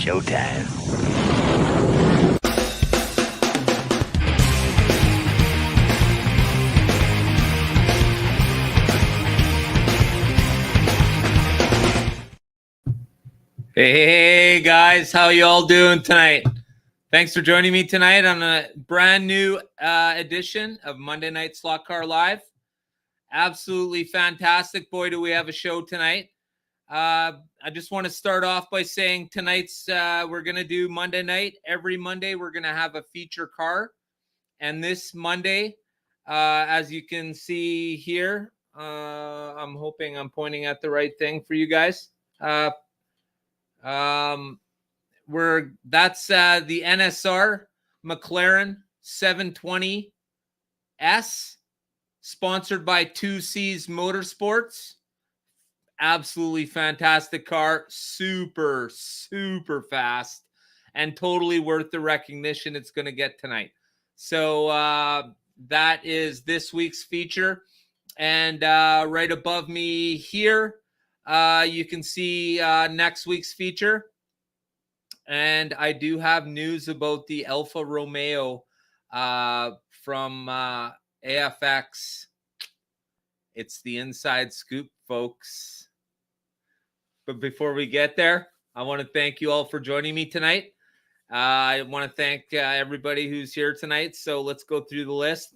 showtime. Hey guys, how you all doing tonight? Thanks for joining me tonight on a brand new edition of Monday Night Slot Car Live. Absolutely fantastic. Boy, do we have a show tonight. I just want to start off by saying tonight's we're going to do Monday night. Every Monday we're going to have a feature car. And this Monday, as you can see here, I'm hoping I'm pointing at the right thing for you guys. That's the NSR McLaren 720S, sponsored by 2C's Motorsports. Absolutely fantastic car, super fast, and totally worth the recognition it's going to get tonight. So that is this week's feature, and right above me here, you can see next week's feature. And I do have news about the Alfa Romeo from AFX. It's the inside scoop, folks. But before we get there, I want to thank you all for joining me tonight. I want to thank everybody who's here tonight. So let's go through the list.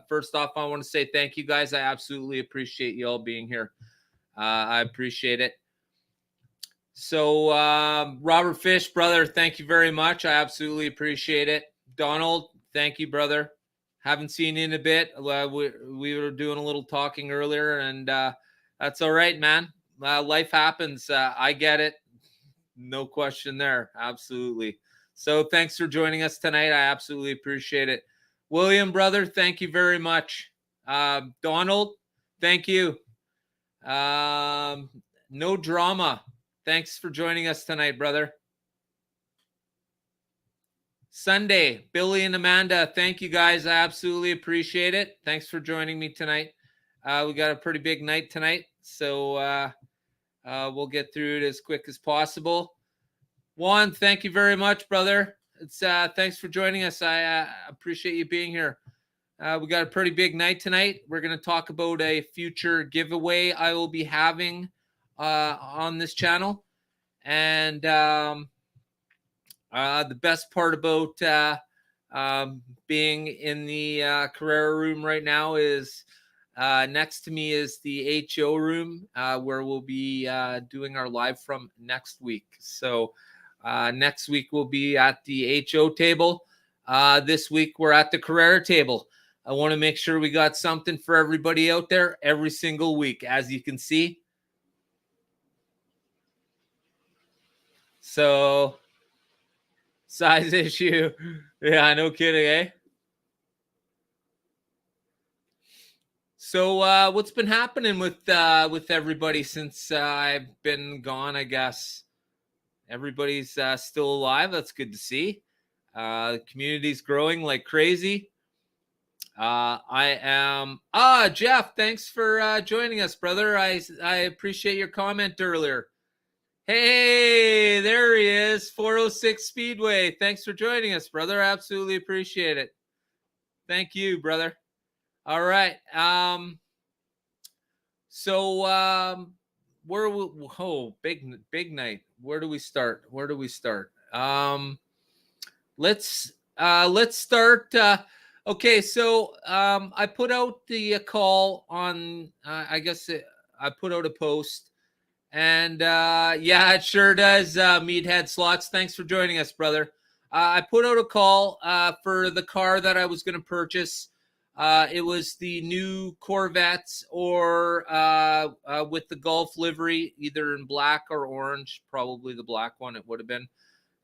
First off, I want to say thank you guys. I absolutely appreciate you all being here. I appreciate it. So, Robert Fish, brother, thank you very much. I absolutely appreciate it. Donald, thank you, brother. Haven't seen you in a bit. We were doing a little talking earlier, and that's all right, man. Life happens. I get it. No question there. Absolutely. So thanks for joining us tonight. I absolutely appreciate it. William, brother, thank you very much. Donald, thank you. No drama. Thanks for joining us tonight, brother. Sunday, Billy and Amanda, thank you guys. I absolutely appreciate it. Thanks for joining me tonight. We got a pretty big night tonight, so we'll get through it as quick as possible. Juan, thank you very much, brother. It's thanks for joining us. I appreciate you being here. We got a pretty big night tonight. We're going to talk about a future giveaway I will be having on this channel. And the best part about being in the Carrera room right now is next to me is the HO room where we'll be doing our live from next week. So next week we'll be at the HO table. This week we're at the Carrera table. I want to make sure we got something for everybody out there every single week, as you can see. So, size issue. Yeah, no kidding, eh? So, what's been happening with everybody since I've been gone, I guess? Everybody's still alive. That's good to see. The community's growing like crazy. I am... Jeff, thanks for joining us, brother. I appreciate your comment earlier. Hey, there he is, 406 Speedway. Thanks for joining us, brother. Absolutely appreciate it. Thank you, brother. All right. Where big night. Where do we start? Let's start. Okay, so I put out the call on. I put out a post. And yeah, it sure does, Meathead Slots. Thanks for joining us, brother. I put out a call for the car that I was going to purchase. It was the new Corvettes or with the Golf livery, either in black or orange, probably the black one it would have been.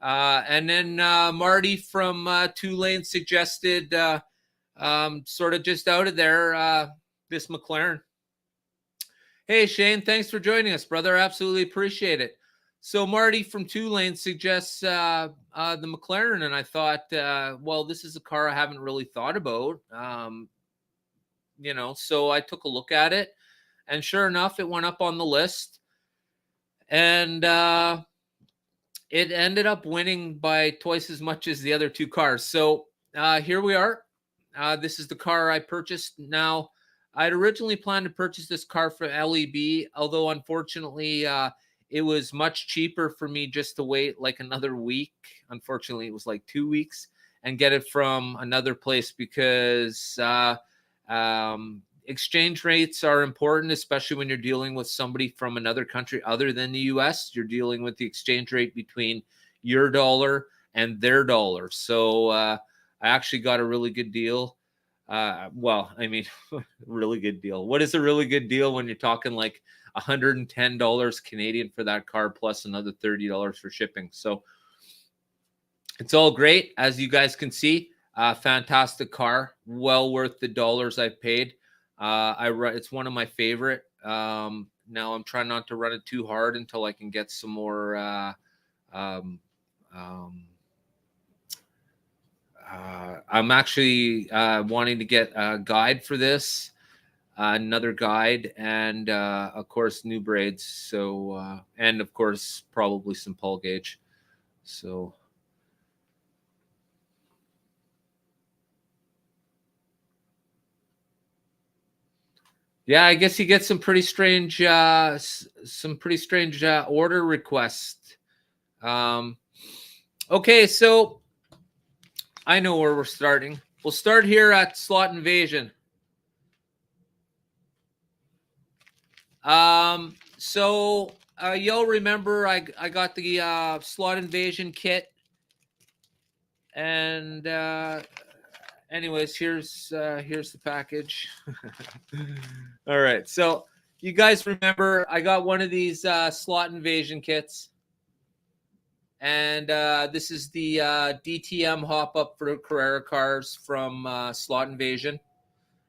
And then Marty from Two Lane suggested sort of just out of there, this McLaren. Hey, Shane, thanks for joining us, brother. Absolutely appreciate it. So Marty from Two Lane suggests the McLaren, and I thought, well, this is a car I haven't really thought about, so I took a look at it, and sure enough, it went up on the list. And it ended up winning by twice as much as the other two cars. So here we are. This is the car I purchased. Now, I'd originally planned to purchase this car for LEB, although unfortunately it was much cheaper for me just to wait like another week. Unfortunately, it was like 2 weeks and get it from another place because exchange rates are important, especially when you're dealing with somebody from another country other than the US. You're dealing with the exchange rate between your dollar and their dollar. So I actually got a really good deal. Well, I mean, really good deal. What is a really good deal when you're talking like $110 Canadian for that car plus another $30 for shipping? So it's all great, as you guys can see. Fantastic car, well worth the dollars I paid. It's one of my favorite. Now I'm trying not to run it too hard until I can get some more. I'm actually wanting to get a guide for this, another guide, and of course new braids. So and of course probably some pull gauge. So. Yeah, I guess you get some pretty strange order requests. Okay, so I know where we're starting. We'll start here at Slot Invasion. So you'll remember I got the Slot Invasion kit, and anyways, here's the package. All right, so you guys remember I got one of these Slot Invasion kits, and this is the DTM hop up for Carrera cars from Slot Invasion,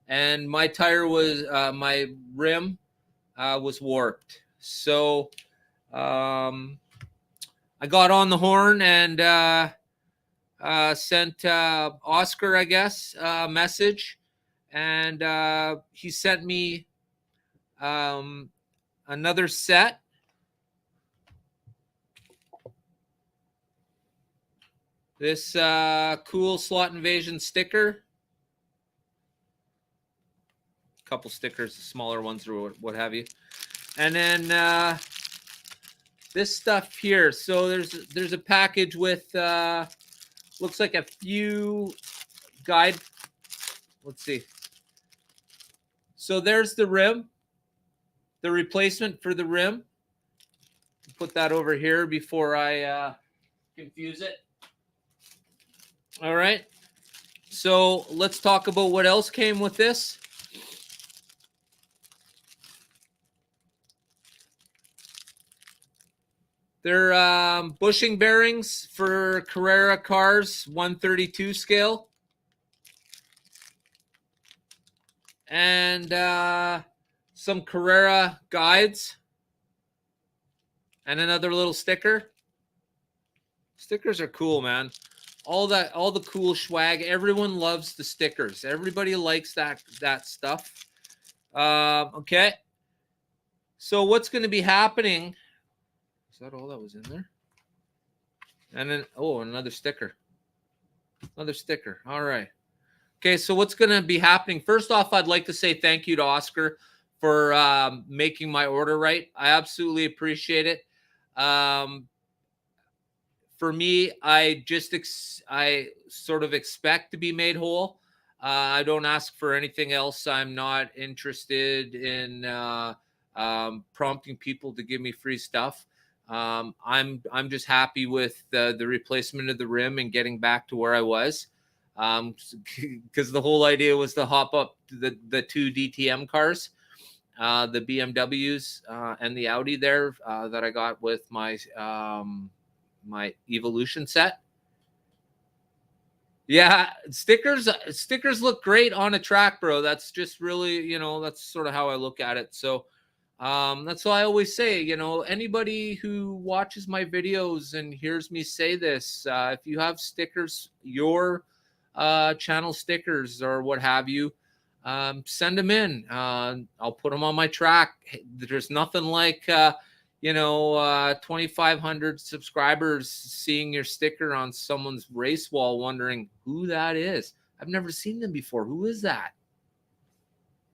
and my tire was my rim was warped, so I got on the horn and sent Oscar, I guess, a message, and he sent me another set. This cool Slot Invasion sticker. A couple stickers, smaller ones or what have you. And then this stuff here. So there's a package with looks like a few guide. Let's see. So there's the rim, the replacement for the rim. Put that over here before I confuse it. All right. So let's talk about what else came with this. They're bushing bearings for Carrera cars, 132 scale. And some Carrera guides. And another little sticker. Stickers are cool, man. All the cool swag. Everyone loves the stickers. Everybody likes that stuff. Okay. So what's going to be happening? Is that all that was in there? And then, oh, another sticker. Another sticker. All right. Okay, so what's going to be happening? First off, I'd like to say thank you to Oscar for making my order right. I absolutely appreciate it. For me, I sort of expect to be made whole. I don't ask for anything else. I'm not interested in prompting people to give me free stuff. I'm just happy with the replacement of the rim and getting back to where I was, because the whole idea was to hop up the two DTM cars, the BMWs and the Audi there that I got with my my Evolution set. Yeah, stickers look great on a track, bro. That's just really, that's sort of how I look at it. So that's why I always say, anybody who watches my videos and hears me say this, if you have stickers, your channel stickers or what have you, send them in. I'll put them on my track. There's nothing like 2,500 subscribers seeing your sticker on someone's race wall, wondering who that is. I've never seen them before. Who is that?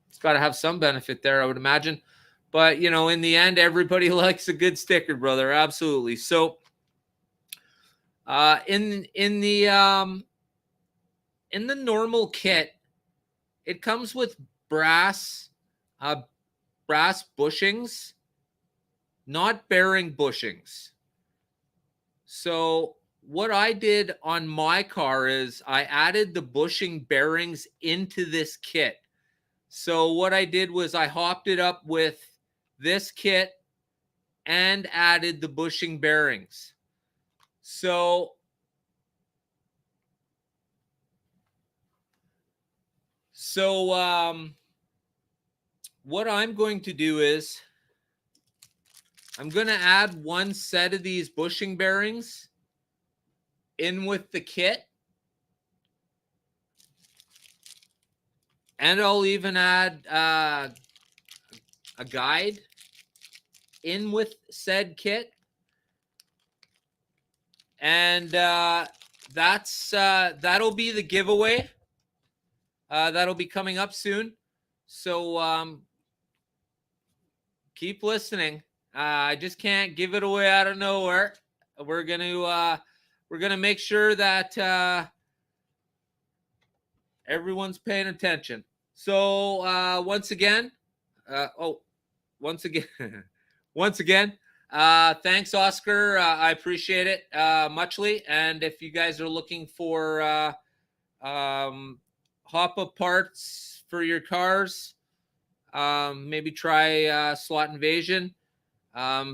It's got to have some benefit there, I would imagine. But, in the end, everybody likes a good sticker, brother. Absolutely. So, in the normal kit, it comes with brass bushings, not bearing bushings. So what I did on my car is I added the bushing bearings into this kit. So what I did was I hopped it up with this kit and added the bushing bearings. So what I'm going to do is I'm going to add one set of these bushing bearings in with the kit. And I'll even add a guide in with said kit. And that'll be the giveaway. That'll be coming up soon. So keep listening. I just can't give it away out of nowhere. We're gonna make sure that everyone's paying attention. So once again, thanks, Oscar. I appreciate it muchly. And if you guys are looking for hop-up parts for your cars, maybe try Slot Invasion.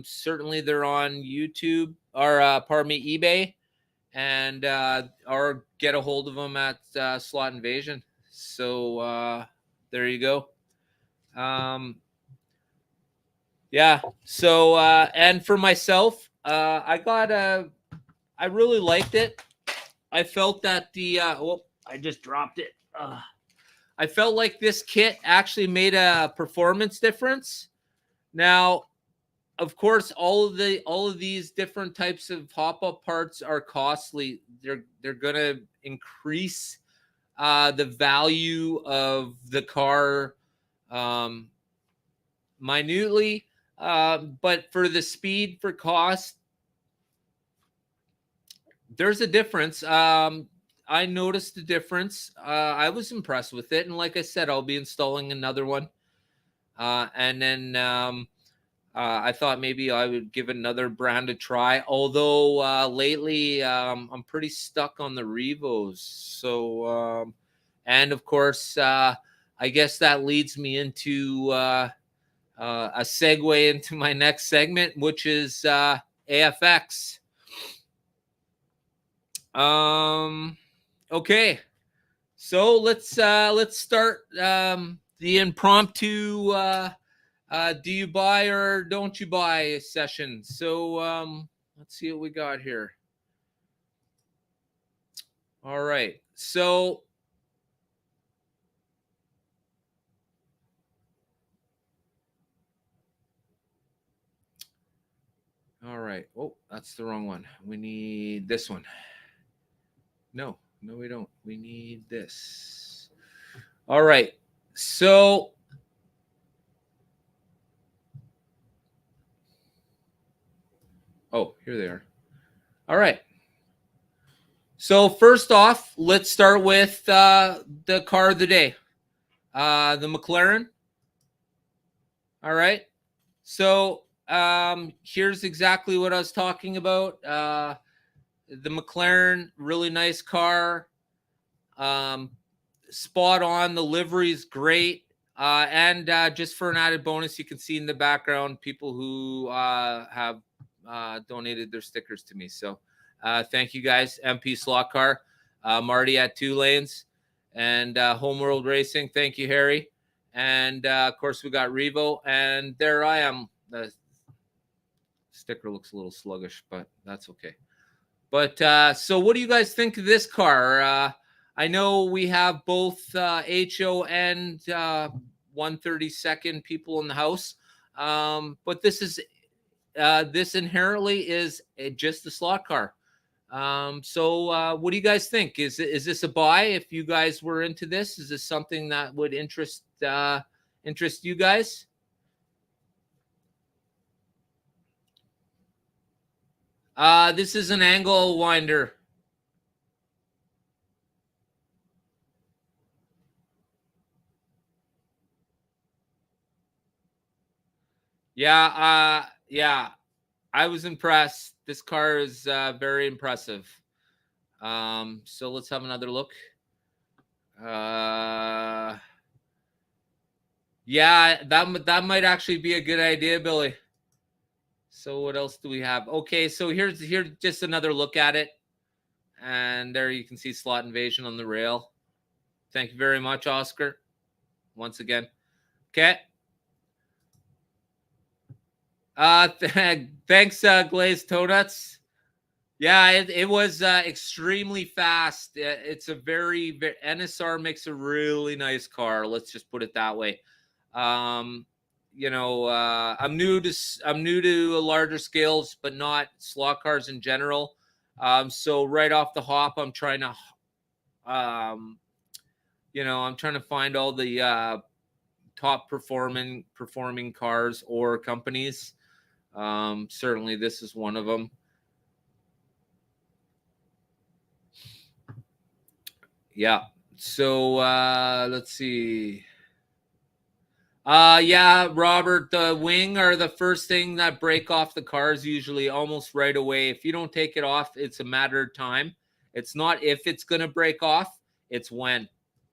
Certainly they're on YouTube or eBay, and or get a hold of them at Slot Invasion. So there you go. Yeah. So and for myself, I really liked it. I felt that I just dropped it. I felt like this kit actually made a performance difference. Now, of course, all of these different types of hop-up parts are costly. They're going to increase the value of the car minutely, but for the speed, for cost, there's a difference. I noticed the difference. I was impressed with it, and like I said, I'll be installing another one, and then I thought maybe I would give another brand a try. Although lately I'm pretty stuck on the Revos. So, and of course, I guess that leads me into a segue into my next segment, which is AFX. Okay, so let's start the impromptu do you buy or don't you buy session. So let's see what we got here. All right, so all right. Oh, that's the wrong one. We need this one. No, we don't. We need this. All right. So here they are. All right. So first off, let's start with the car of the day, the McLaren. All right. So here's exactly what I was talking about. The McLaren, really nice car. Spot on. The livery's great. And just for an added bonus, you can see in the background people who have donated their stickers to me. So thank you guys. MP Slot Car, Marty at 2 Lanes, and Homeworld Racing. Thank you, Harry. And of course, we got Revo. And there I am. The sticker looks a little sluggish, but that's okay. But so what do you guys think of this car? I know we have both HO and 132nd people in the house, but this is this inherently is just a slot car. So what do you guys think? Is this a buy? If you guys were into this, is this something that would interest you guys? This is an angle winder. Yeah, I was impressed. This car is very impressive. So let's have another look. Yeah, that might actually be a good idea, Billy. So what else do we have? Okay, so here's just another look at it. And there you can see slot invasion on the rail. Thank you very much, Oscar. Once again. Okay. Thanks, Glazed Tonuts. Yeah, it was extremely fast. It's a very NSR makes a really nice car. Let's just put it that way. I'm new to larger scales, but not slot cars in general. So right off the hop, I'm trying to, I'm trying to find all the top performing cars or companies. Certainly, this is one of them. Yeah. So let's see. Yeah, Robert, the wing are the first thing that break off the cars usually almost right away. If you don't take it off, it's a matter of time. It's not if it's going to break off, it's when.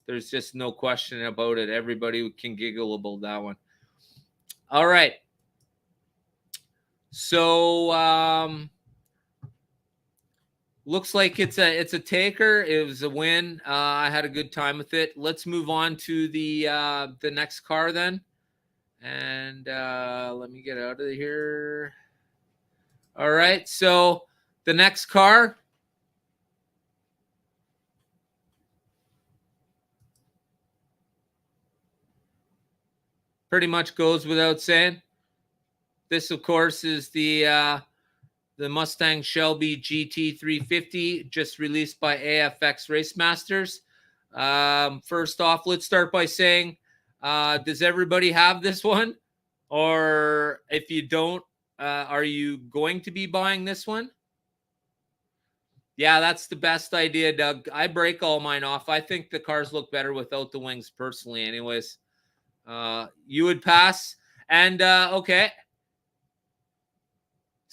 There's just no question about it. Everybody can giggle about that one. All right. So looks like it's a taker. It was a win. I had a good time with it. Let's move on to the next car then. And let me get out of here. All right. So the next car. Pretty much goes without saying. This, of course, is the Mustang Shelby GT350, just released by AFX Race Masters. First off, let's start by saying, does everybody have this one? Or if you don't, are you going to be buying this one? Yeah, that's the best idea, Doug. I break all mine off. I think the cars look better without the wings personally, anyways. You would pass. And okay.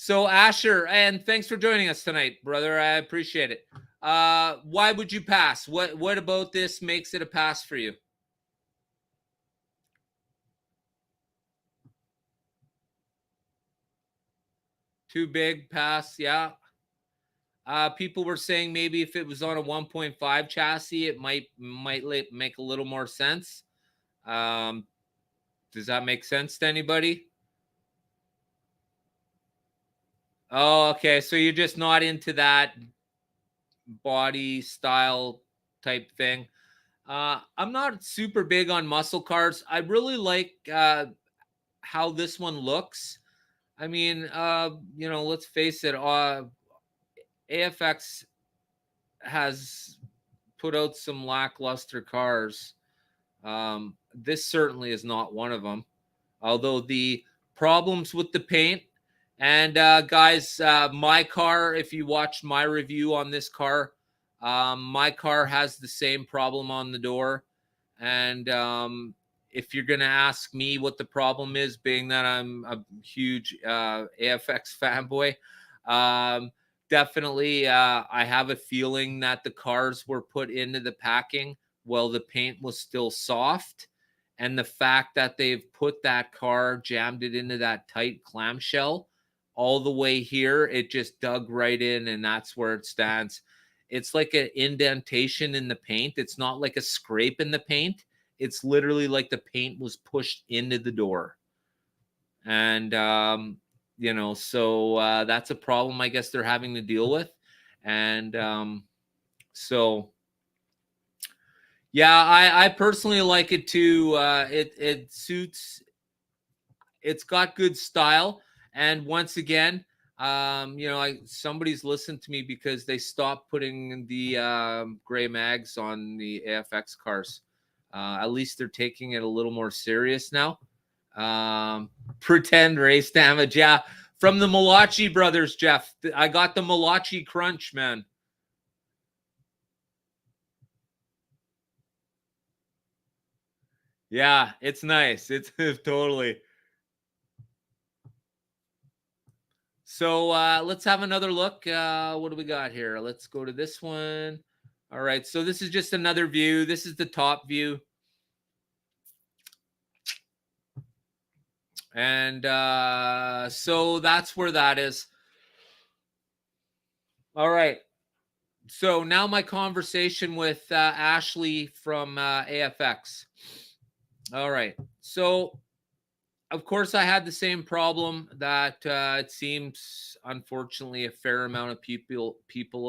So Asher, and thanks for joining us tonight, brother. I appreciate it. Why would you pass? What about this makes it a pass for you? Too big, pass, yeah. People were saying maybe if it was on a 1.5 chassis, it might make a little more sense. Does that make sense to anybody? Oh, okay. So you're just not into that body style type thing. I'm not super big on muscle cars. I really like how this one looks. I mean, let's face it. AFX has put out some lackluster cars. This certainly is not one of them. Although the problems with the paint and guys, my car, if you watched my review on this car, my car has the same problem on the door. And if you're going to ask me what the problem is, being that I'm a huge AFX fanboy, definitely I have a feeling that the cars were put into the packing while the paint was still soft. And the fact that they've put that car, jammed it into that tight clamshell all the way here, it just dug right in, and that's where it stands. It's like an indentation in the paint. It's not like a scrape in the paint. It's literally like the paint was pushed into the door. And, so that's a problem I guess they're having to deal with. And so, yeah, I personally like it too. It suits. It's got good style. And once again, somebody's listened to me because they stopped putting the gray mags on the AFX cars. At least they're taking it a little more serious now. Pretend race damage. Yeah. From the Malachi brothers, Jeff. I got the Malachi crunch, man. Yeah, it's nice. It's totally. So let's have another look. What do we got here? Let's go to this one. All right. So this is just another view. This is the top view. And so that's where that is. All right. So now my conversation with Ashley from AFX. All right. So, of course, I had the same problem that it seems, unfortunately, a fair amount of people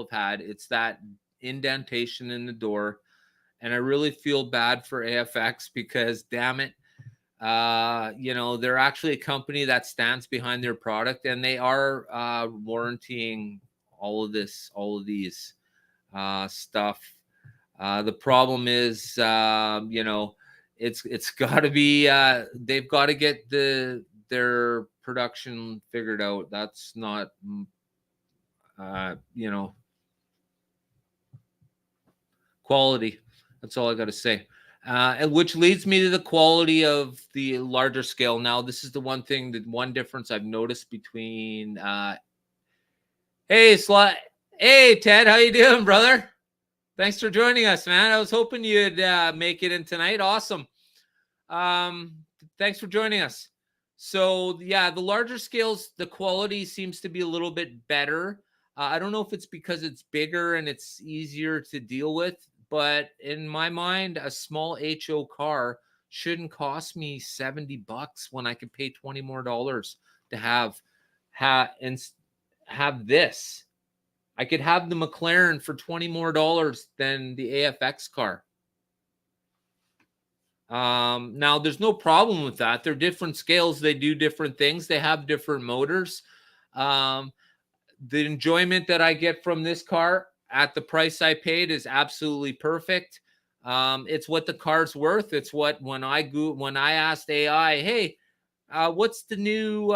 have had. It's that indentation in the door. And I really feel bad for AFX because, damn it, they're actually a company that stands behind their product, and they are warrantying all of these stuff. The problem is, it's got to be they've got to get their production figured out. That's not, quality. That's all I got to say. And which leads me to the quality of the larger scale. Now, this is the one difference I've noticed between. Hey, Hey, Ted, how you doing, brother? Thanks for joining us, man. I was hoping you'd make it in tonight. Awesome. Thanks for joining us. So, yeah, the larger scales, the quality seems to be a little bit better. I don't know if it's because it's bigger and it's easier to deal with, but in my mind, a small HO car shouldn't cost me $70 when I could pay $20 more to have this. I could have the McLaren for $20 more than the AFX car. Now there's no problem with that. They're different scales. They do different things. They have different motors. The enjoyment that I get from this car at the price I paid is absolutely perfect. It's what the car's worth. It's what, when I asked AI, hey, what's the new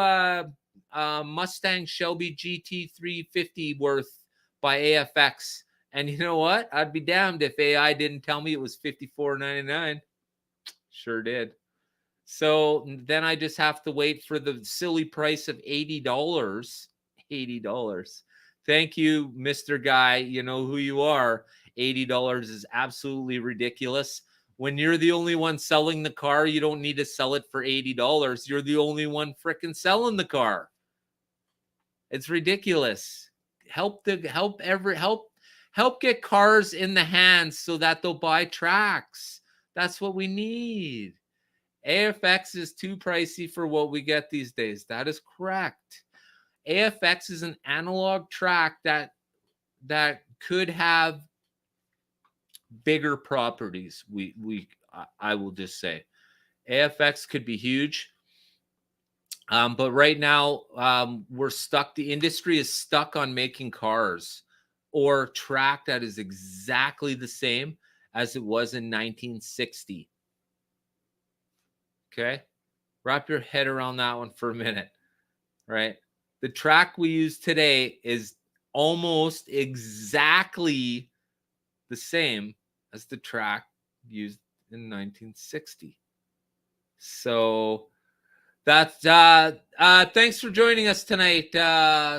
Mustang Shelby GT350 worth by AFX? And you know what? I'd be damned if AI didn't tell me it was $54.99. Sure did. So then I just have to wait for the silly price of $80. $80. Thank you, Mr. Guy. You know who you are. $80 is absolutely ridiculous. When you're the only one selling the car, you don't need to sell it for $80. You're the only one freaking selling the car. It's ridiculous. Help get cars in the hands so that they'll buy tracks. That's what we need. AFX is too pricey for what we get these days. That is correct. AFX is an analog track that could have bigger properties. I will just say AFX could be huge. But right now, we're stuck. The industry is stuck on making cars or track that is exactly the same as it was in 1960. Okay? Wrap your head around that one for a minute, right? The track we use today is almost exactly the same as the track used in 1960. So that's thanks for joining us tonight,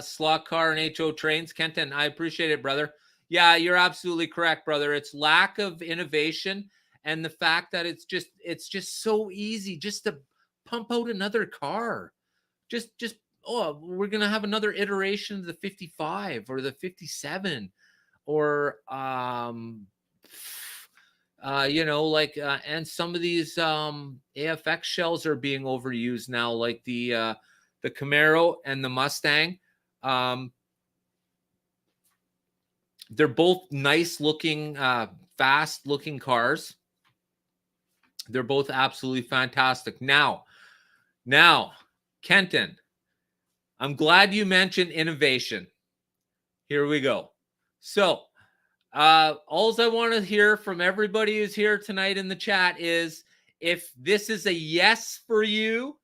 Slot Car and HO Trains. Kenton, I appreciate it, brother. Yeah, you're absolutely correct, brother. It's lack of innovation and the fact that it's just so easy just to pump out another car. Just we're gonna have another iteration of the 55 or the 57 or and some of these AFX shells are being overused now, like the Camaro and the Mustang. They're both nice looking, fast looking cars. They're both absolutely fantastic. Now, Kenton, I'm glad you mentioned innovation. Here we go. So, all I want to hear from everybody who's here tonight in the chat is if this is a yes for you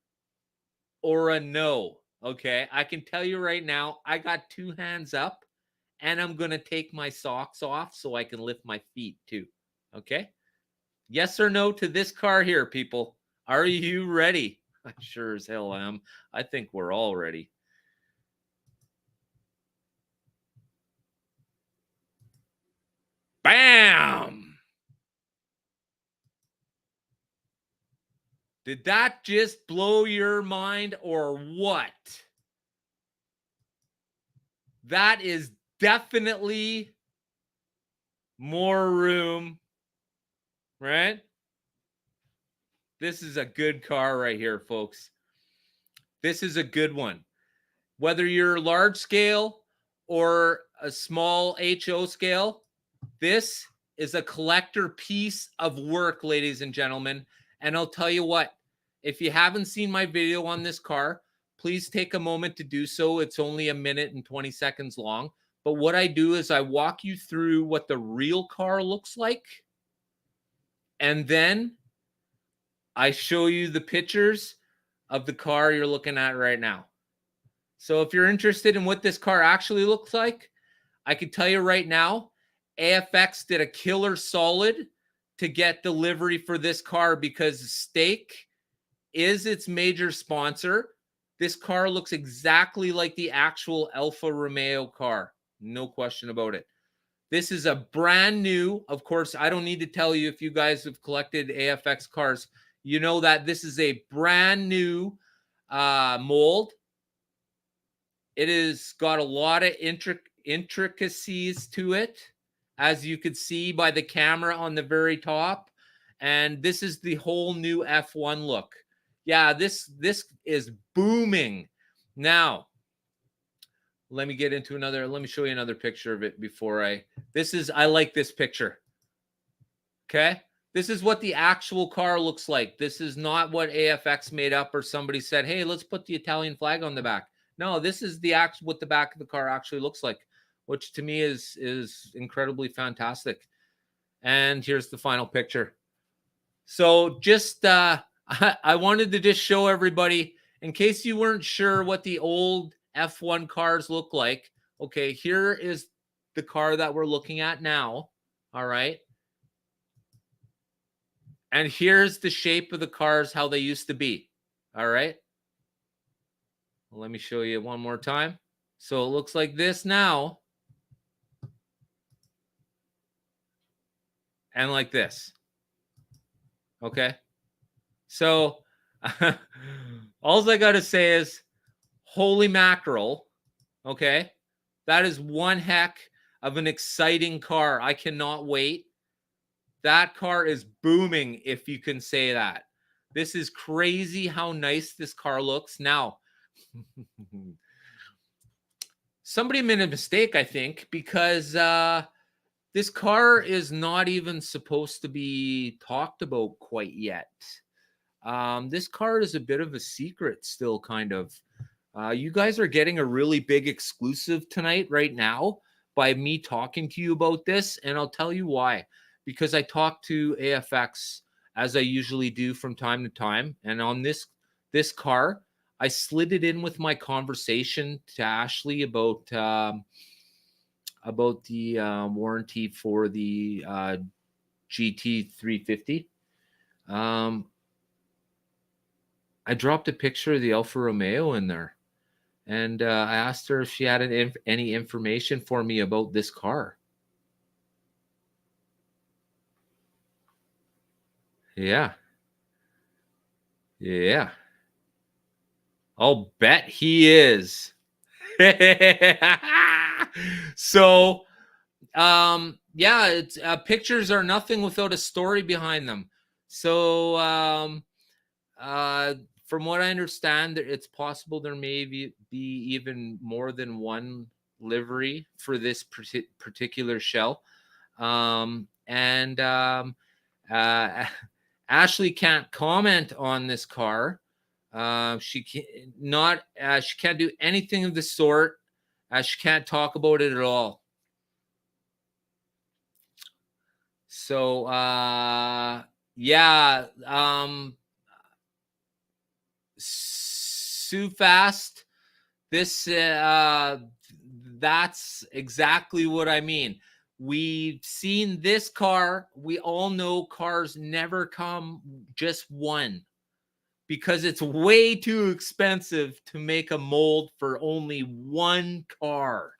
or a no. Okay, I can tell you right now, I got 2 hands up, and I'm going to take my socks off so I can lift my feet too. Okay, yes or no to this car here, people? Are you ready? I sure as hell am. I think we're all ready. Bam! Did that just blow your mind or what? That is definitely more room, right? This is a good car right here, folks. This is a good one. Whether you're large scale or a small HO scale, this is a collector piece of work, ladies and gentlemen. And I'll tell you what, if you haven't seen my video on this car, please take a moment to do so. It's only 1 minute and 20 seconds long. But what I do is I walk you through what the real car looks like. And then I show you the pictures of the car you're looking at right now. So if you're interested in what this car actually looks like, I can tell you right now, AFX did a killer solid to get delivery for this car because Stake is its major sponsor. This car looks exactly like the actual Alfa Romeo car. No question about it. This is a brand new, of course, I don't need to tell you if you guys have collected AFX cars, you know that this is a brand new mold. It has got a lot of intricacies to it, as you could see by the camera on the very top. And this is the whole new F1 look. Yeah, this is booming. Now, let me get into another, let me show you another picture of it before I like this picture. Okay. This is what the actual car looks like. This is not what AFX made up or somebody said, hey, let's put the Italian flag on the back. No, this is the actual what the back of the car actually looks like, which to me is incredibly fantastic. And here's the final picture. So just I wanted to just show everybody, in case you weren't sure what the old F1 cars look like. Okay, here is the car that we're looking at now. All right. And here's the shape of the cars, how they used to be. All right. Well, let me show you one more time. So it looks like this now. And like this. Okay. So all I got to say is, holy mackerel. Okay. That is one heck of an exciting car. I cannot wait. That car is booming, if you can say that. This is crazy how nice this car looks. Now, somebody made a mistake, I think, because this car is not even supposed to be talked about quite yet. This car is a bit of a secret still, kind of. You guys are getting a really big exclusive tonight right now by me talking to you about this, and I'll tell you why. Because I talk to AFX as I usually do from time to time, and on this car, I slid it in with my conversation to Ashley about the warranty for the GT 350. I dropped a picture of the Alfa Romeo in there, and I asked her if she had any information for me about this car. Yeah. Yeah. I'll bet he is. So, yeah, it's pictures are nothing without a story behind them. So, from what I understand, it's possible there may be even more than one livery for this particular shell. Ashley can't comment on this car She can't do anything of the sort. She can't talk about it at all. So yeah, Sue Fast. This that's exactly what I mean. We've seen this car. We all know cars never come just one, because it's way too expensive to make a mold for only one car.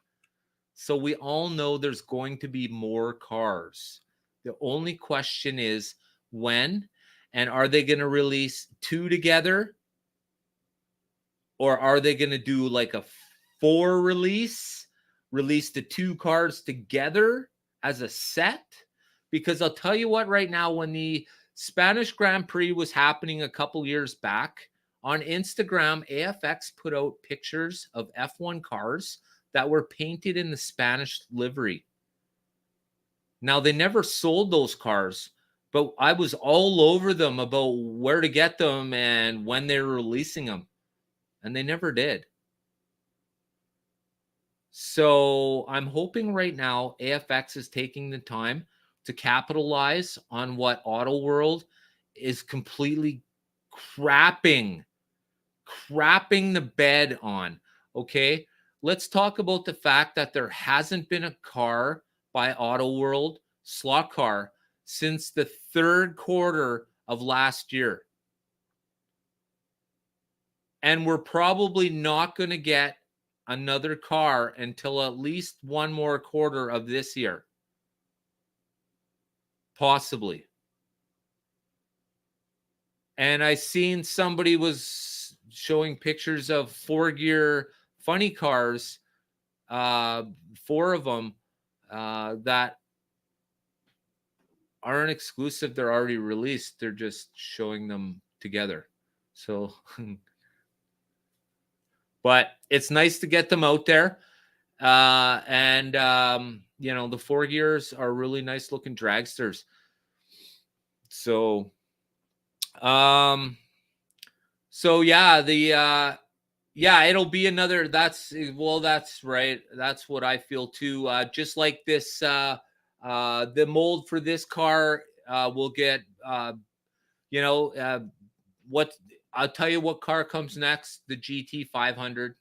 So we all know there's going to be more cars. The only question is when, and are they going to release two together, or are they going to do like a 4 release the two cars together as a set? Because I'll tell you what, right now, when the Spanish Grand Prix was happening a couple years back, on Instagram, AFX put out pictures of F1 cars that were painted in the Spanish livery. Now, they never sold those cars, but I was all over them about where to get them and when they were releasing them, and they never did. So I'm hoping right now AFX is taking the time to capitalize on what Auto World is completely crapping the bed on. Okay, let's talk about the fact that there hasn't been a car by Auto World, slot car, since the third quarter of last year. And we're probably not going to get another car until at least one more quarter of this year. Possibly. And I seen somebody was showing pictures of 4-gear funny cars, 4 of them, that aren't exclusive. They're already released. They're just showing them together. So, but it's nice to get them out there. And the 4 gears are really nice looking dragsters. So, it'll be another. That's right. That's what I feel too. Just like this, the mold for this car will get, what I'll tell you what car comes next, the GT 500.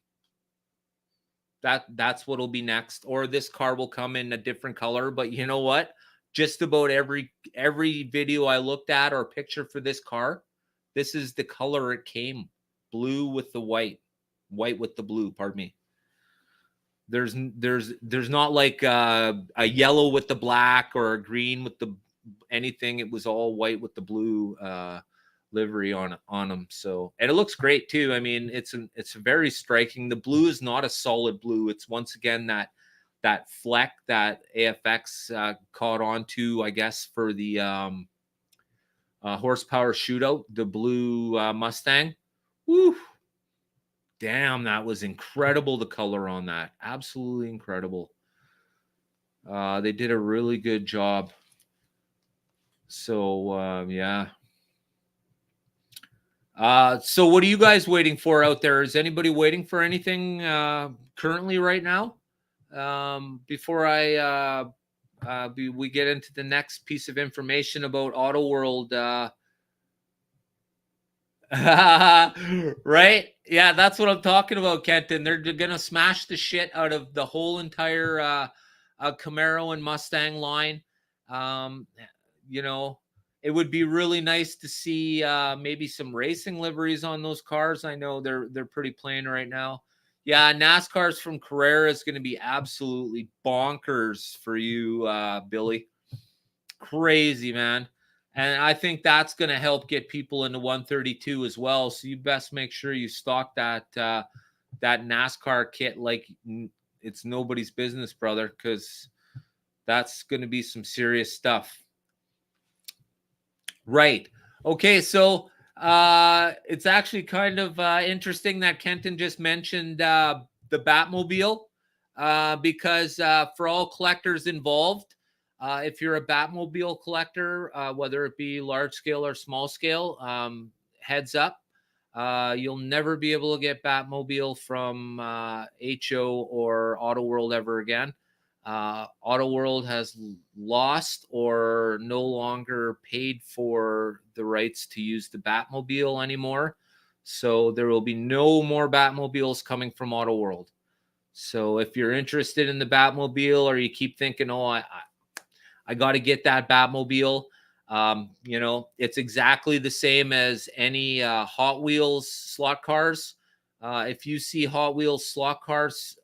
That's what'll be next. Or this car will come in a different color. But you know what? Just about every video I looked at or picture for this car, this is the color it came. Blue with the white with the blue, pardon me. There's not like a yellow with the black or a green with the anything. It was all white with the blue livery on them. So, and it looks great too. I mean, it's very striking. The blue is not a solid blue. It's once again that fleck that AFX caught on to, I guess, for the horsepower shootout, the blue Mustang. Woo! Damn, that was incredible, the color on that. Absolutely incredible. They did a really good job. So, yeah. So what are you guys waiting for out there? Is anybody waiting for anything currently right now? Before we get into the next piece of information about Auto World, right? Yeah, that's what I'm talking about, Kenton. They're gonna smash the shit out of the whole entire Camaro and Mustang line. It would be really nice to see maybe some racing liveries on those cars. I know they're pretty plain right now. Yeah, NASCAR's from Carrera is going to be absolutely bonkers for you, Billy. Crazy, man. And I think that's going to help get people into 132 as well. So you best make sure you stock that NASCAR kit like it's nobody's business, brother, because that's going to be some serious stuff. Right. Okay, so it's actually kind of interesting that Kenton just mentioned the Batmobile because for all collectors involved, if you're a Batmobile collector, whether it be large scale or small scale, heads up. You'll never be able to get Batmobile from HO or Auto World ever again. Auto World has lost or no longer paid for the rights to use the Batmobile anymore. So there will be no more Batmobiles coming from Auto World. So if you're interested in the Batmobile, or you keep thinking, oh, I got to get that Batmobile, you know, it's exactly the same as any Hot Wheels slot cars. If you see Hot Wheels slot cars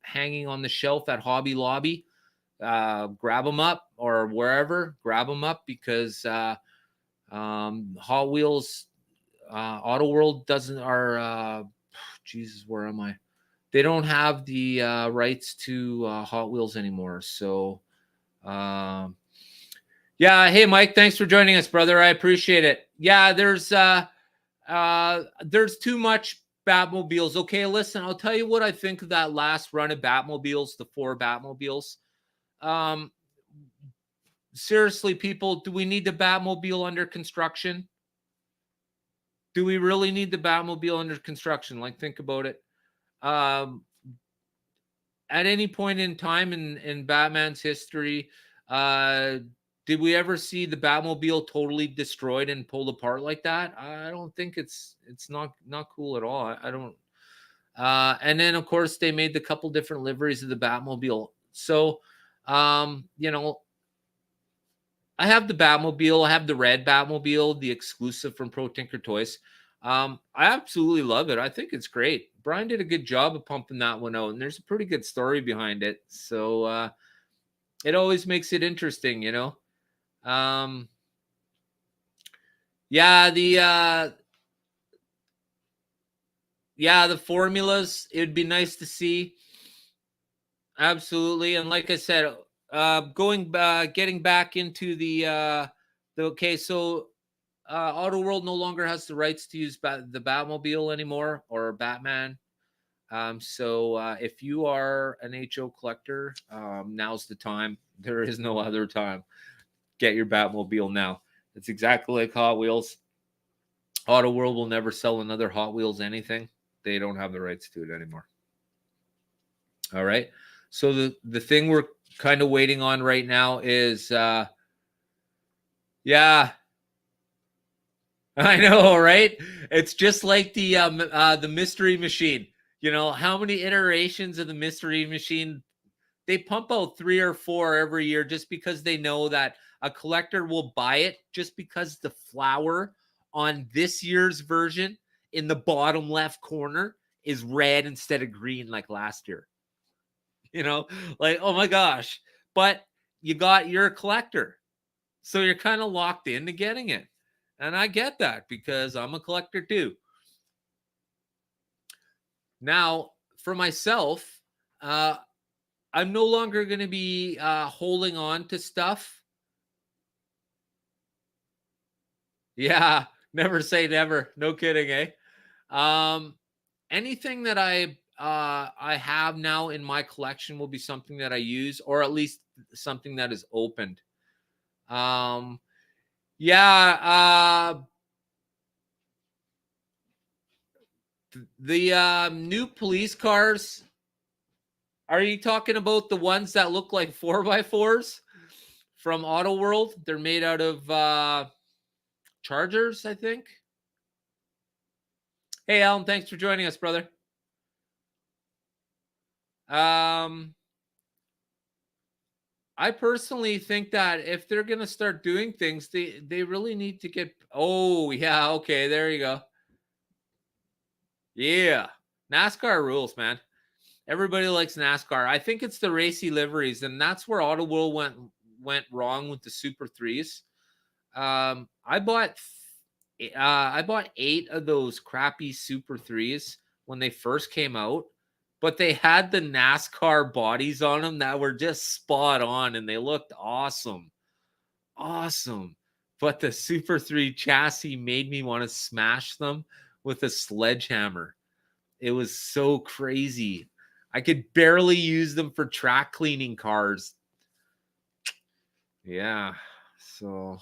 hanging on the shelf at Hobby Lobby, grab them up, or wherever, grab them up, because Hot Wheels, Auto World doesn't, Jesus, where am I? They don't have the rights to Hot Wheels anymore. So, yeah. Hey, Mike, thanks for joining us, brother. I appreciate it. Yeah, there's too much Batmobiles. Okay, listen, I'll tell you what I think of that last run of Batmobiles, the 4 Batmobiles. Seriously, people, do we need the Batmobile under construction? Do we really need the Batmobile under construction? Like, think about it. At any point in time in Batman's history, did we ever see the Batmobile totally destroyed and pulled apart like that? I don't think it's not cool at all. I don't. And then of course they made the couple different liveries of the Batmobile. So, you know, I have the Batmobile. I have the red Batmobile, the exclusive from Pro Tinker Toys. I absolutely love it. I think it's great. Brian did a good job of pumping that one out, and there's a pretty good story behind it. So it always makes it interesting, you know. Yeah, the formulas, it'd be nice to see. Absolutely. And like I said, getting back into the okay, so Auto World no longer has the rights to use the Batmobile anymore, or Batman. So if you are an HO collector, now's the time. There is no other time. Get your Batmobile now. It's exactly like Hot Wheels. Auto World will never sell another Hot Wheels anything. They don't have the rights to it anymore. All right. So the thing we're kind of waiting on right now is yeah, I know, right? It's just like the mystery machine. You know, how many iterations of the mystery machine? They pump out 3 or 4 every year, just because they know that a collector will buy it, just because the flower on this year's version in the bottom left corner is red instead of green like last year. You know, like, oh my gosh. But you're a collector. So you're kind of locked into getting it. And I get that, because I'm a collector too. Now, for myself, I'm no longer going to be holding on to stuff. Yeah, never say never. No kidding, eh? Anything that I have now in my collection will be something that I use, or at least something that is opened. Yeah, the new police cars. Are you talking about the ones that look like 4x4s from Auto World? They're made out of Chargers, I think. Hey, Alan, thanks for joining us, brother. I personally think that if they're gonna start doing things, they really need to get. Oh yeah, okay, there you go. Yeah, NASCAR rules, man. Everybody likes NASCAR. I think it's the racy liveries, and that's where Auto World went wrong with the Super 3s. I bought 8 of those crappy Super 3s when they first came out, but they had the NASCAR bodies on them that were just spot on, and they looked awesome. Awesome. But the Super 3 chassis made me want to smash them with a sledgehammer. It was so crazy. I could barely use them for track cleaning cars. Yeah. So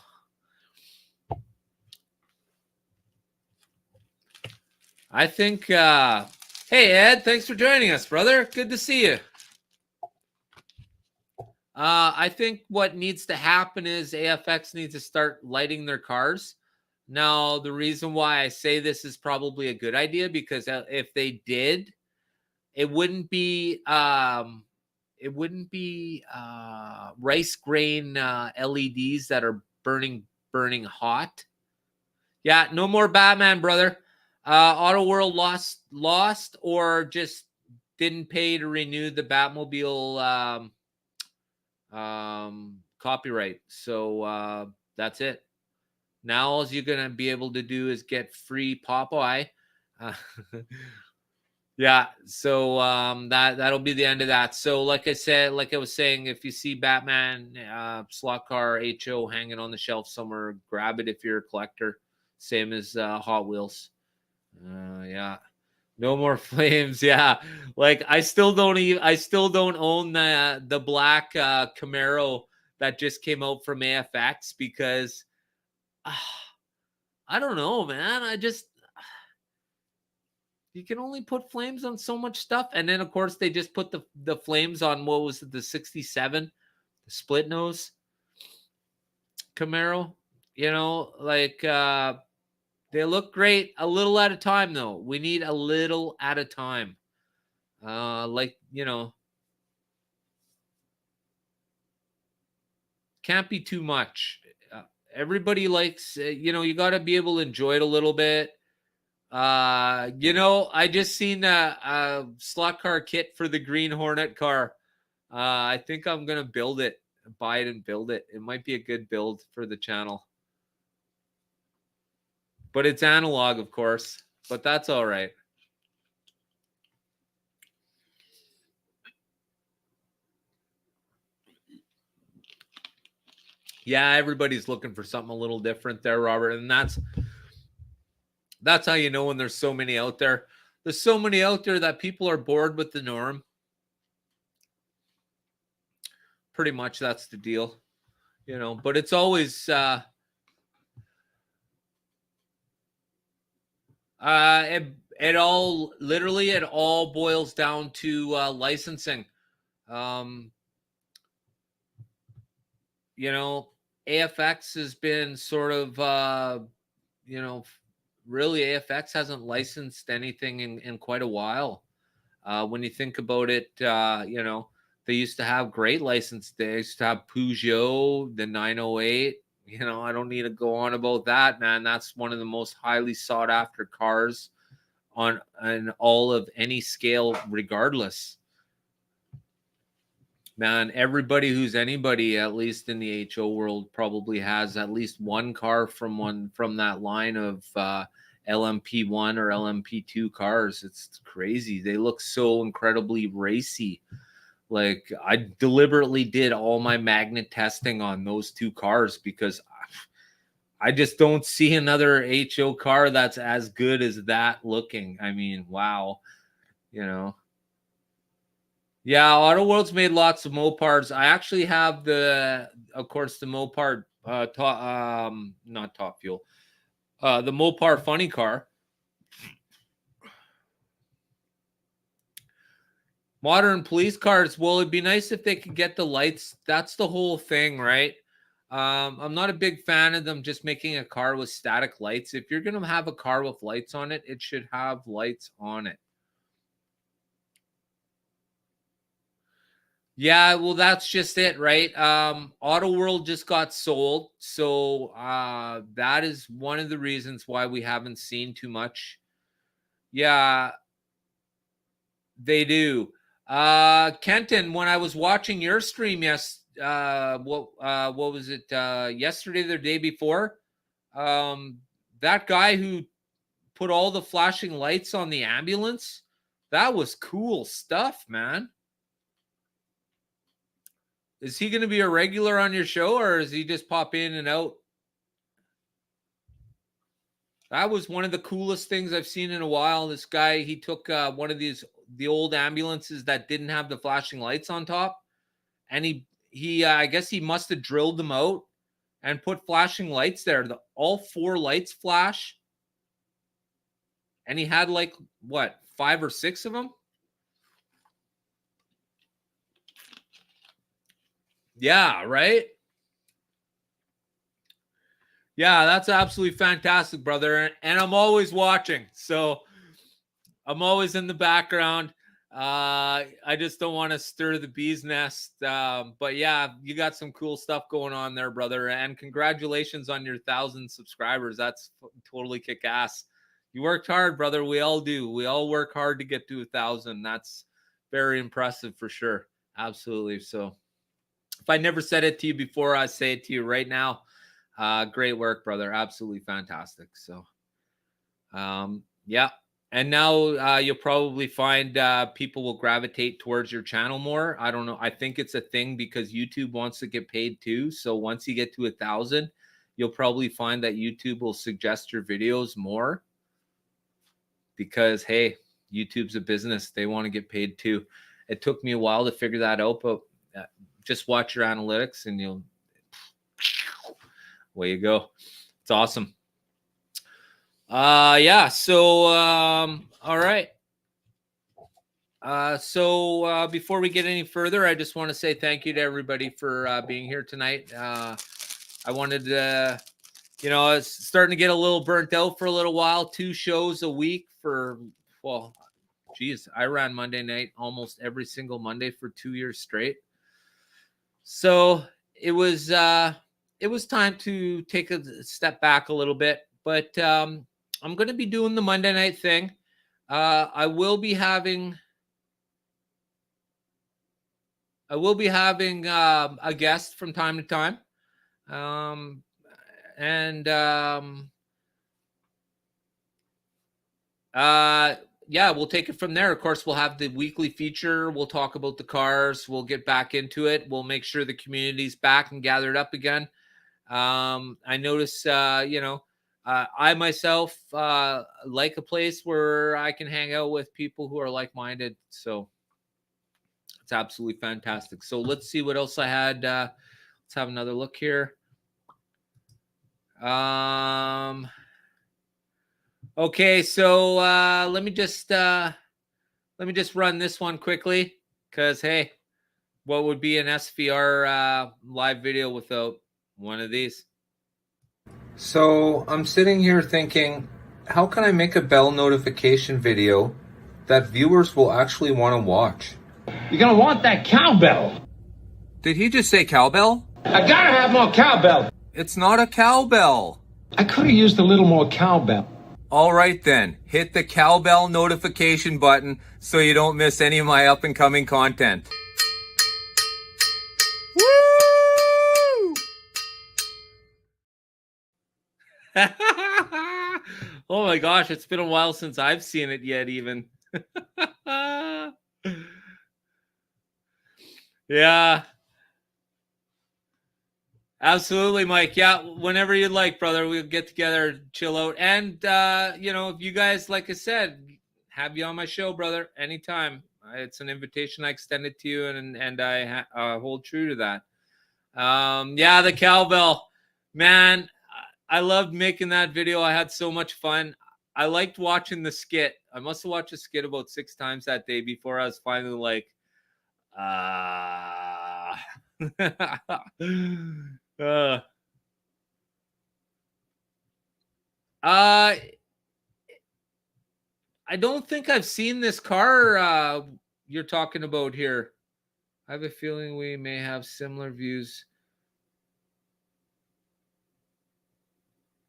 I think, hey, Ed, thanks for joining us, brother. Good to see you. I think what needs to happen is AFX needs to start lighting their cars. Now, the reason why I say this is probably a good idea because if they did, it wouldn't be rice grain LEDs that are burning hot. Yeah, no more Batman, brother. Auto World lost or just didn't pay to renew the Batmobile copyright. So that's it. Now all you're gonna be able to do is get free Popeye. Yeah, so that'll be the end of that. So like I said, like I was saying, if you see Batman slot car HO hanging on the shelf somewhere, grab it if you're a collector. Same as Hot Wheels. Yeah. No more flames. Yeah. Like I still don't own the black Camaro that just came out from AFX because I don't know, man. You can only put flames on so much stuff. And then of course they just put the flames on what was it, the 67, the split nose Camaro. Like they look great a little at a time though. We need a little at a time. Can't be too much. Everybody likes, you got to be able to enjoy it a little bit. I just seen a slot car kit for the Green Hornet car. I think I'm going to buy it and build it. It might be a good build for the channel. But it's analog, of course. But that's all right. Yeah, everybody's looking for something a little different there, Robert. And that's how you know when there's so many out there. There's so many out there that people are bored with the norm. Pretty much that's the deal. But it's always it all boils down to licensing. AFX has been sort of really AFX hasn't licensed anything in quite a while. When you think about it, they used to have great license. They used to have Peugeot, the 908. I don't need to go on about that, man. That's one of the most highly sought after cars on all of any scale, regardless. Man, everybody who's anybody, at least in the HO world, probably has at least one car from that line of LMP1 or LMP2 cars. It's crazy. They look so incredibly racy. Like I deliberately did all my magnet testing on those two cars because I just don't see another HO car that's as good as that looking. I mean, wow. Yeah, Auto World's made lots of Mopards. I actually have the Mopar not Top Fuel. The Mopar funny car. Modern police cars, well, it'd be nice if they could get the lights. That's the whole thing, right? I'm not a big fan of them just making a car with static lights. If you're going to have a car with lights on it, it should have lights on it. Yeah, well, that's just it, right? Auto World just got sold. So that is one of the reasons why we haven't seen too much. Yeah, they do. Kenton, when I was watching your stream, what was it? Yesterday, the day before, that guy who put all the flashing lights on the ambulance, that was cool stuff, man. Is he going to be a regular on your show, or is he just pop in and out? That was one of the coolest things I've seen in a while. This guy, he took one of the old ambulances that didn't have the flashing lights on top, and he I guess he must have drilled them out and put flashing lights there. All four lights flash. And he had like, what, 5 or 6 of them? Yeah, right? Yeah, that's absolutely fantastic, brother. And I'm always watching. So I'm always in the background. I just don't want to stir the bee's nest. But yeah, you got some cool stuff going on there, brother. And congratulations on your 1,000 subscribers. That's totally kick ass. You worked hard, brother. We all do. We all work hard to get to 1,000. That's very impressive for sure. Absolutely. So if I never said it to you before, I say it to you right now. Great work, brother. Absolutely fantastic. So, yeah. And now you'll probably find people will gravitate towards your channel more. I don't know. I think it's a thing because YouTube wants to get paid too. So once you get to 1,000, you'll probably find that YouTube will suggest your videos more because, hey, YouTube's a business. They want to get paid too. It took me a while to figure that out, but just watch your analytics and you'll, away you go. It's awesome. Yeah. So, all right. So before we get any further, I just want to say thank you to everybody for being here tonight. I wanted to, you know, I was starting to get a little burnt out for a little while. 2 shows a week for, well, geez, I ran Monday night almost every single Monday for 2 years straight. So it was time to take a step back a little bit, but I'm going to be doing the Monday night thing. I will be having a guest from time to time. Yeah, we'll take it from there. Of course, we'll have the weekly feature. We'll talk about the cars. We'll get back into it. We'll make sure the community's back and gathered up again. I notice, I myself like a place where I can hang out with people who are like-minded. So it's absolutely fantastic. So let's see what else I had. Let's have another look here. Okay, so let me just run this one quickly because hey, what would be an SVR live video without one of these? So I'm sitting here thinking, how can I make a bell notification video that viewers will actually want to watch? You're gonna want that cowbell. Did he just say cowbell? I gotta have more cowbell. It's not a cowbell. I could have used a little more cowbell. All right then, hit the cowbell notification button so you don't miss any of my up and coming content. Woo! Oh my gosh, it's been a while since I've seen it yet even. Yeah. Absolutely, Mike. Yeah, whenever you'd like, brother, we'll get together, chill out. And, if you guys, like I said, have you on my show, brother, anytime. It's an invitation I extended to you, and I hold true to that. Yeah, the cowbell. Man, I loved making that video. I had so much fun. I liked watching the skit. I must have watched the skit about 6 times that day before I was finally like, I don't think I've seen this car you're talking about here. I have a feeling we may have similar views.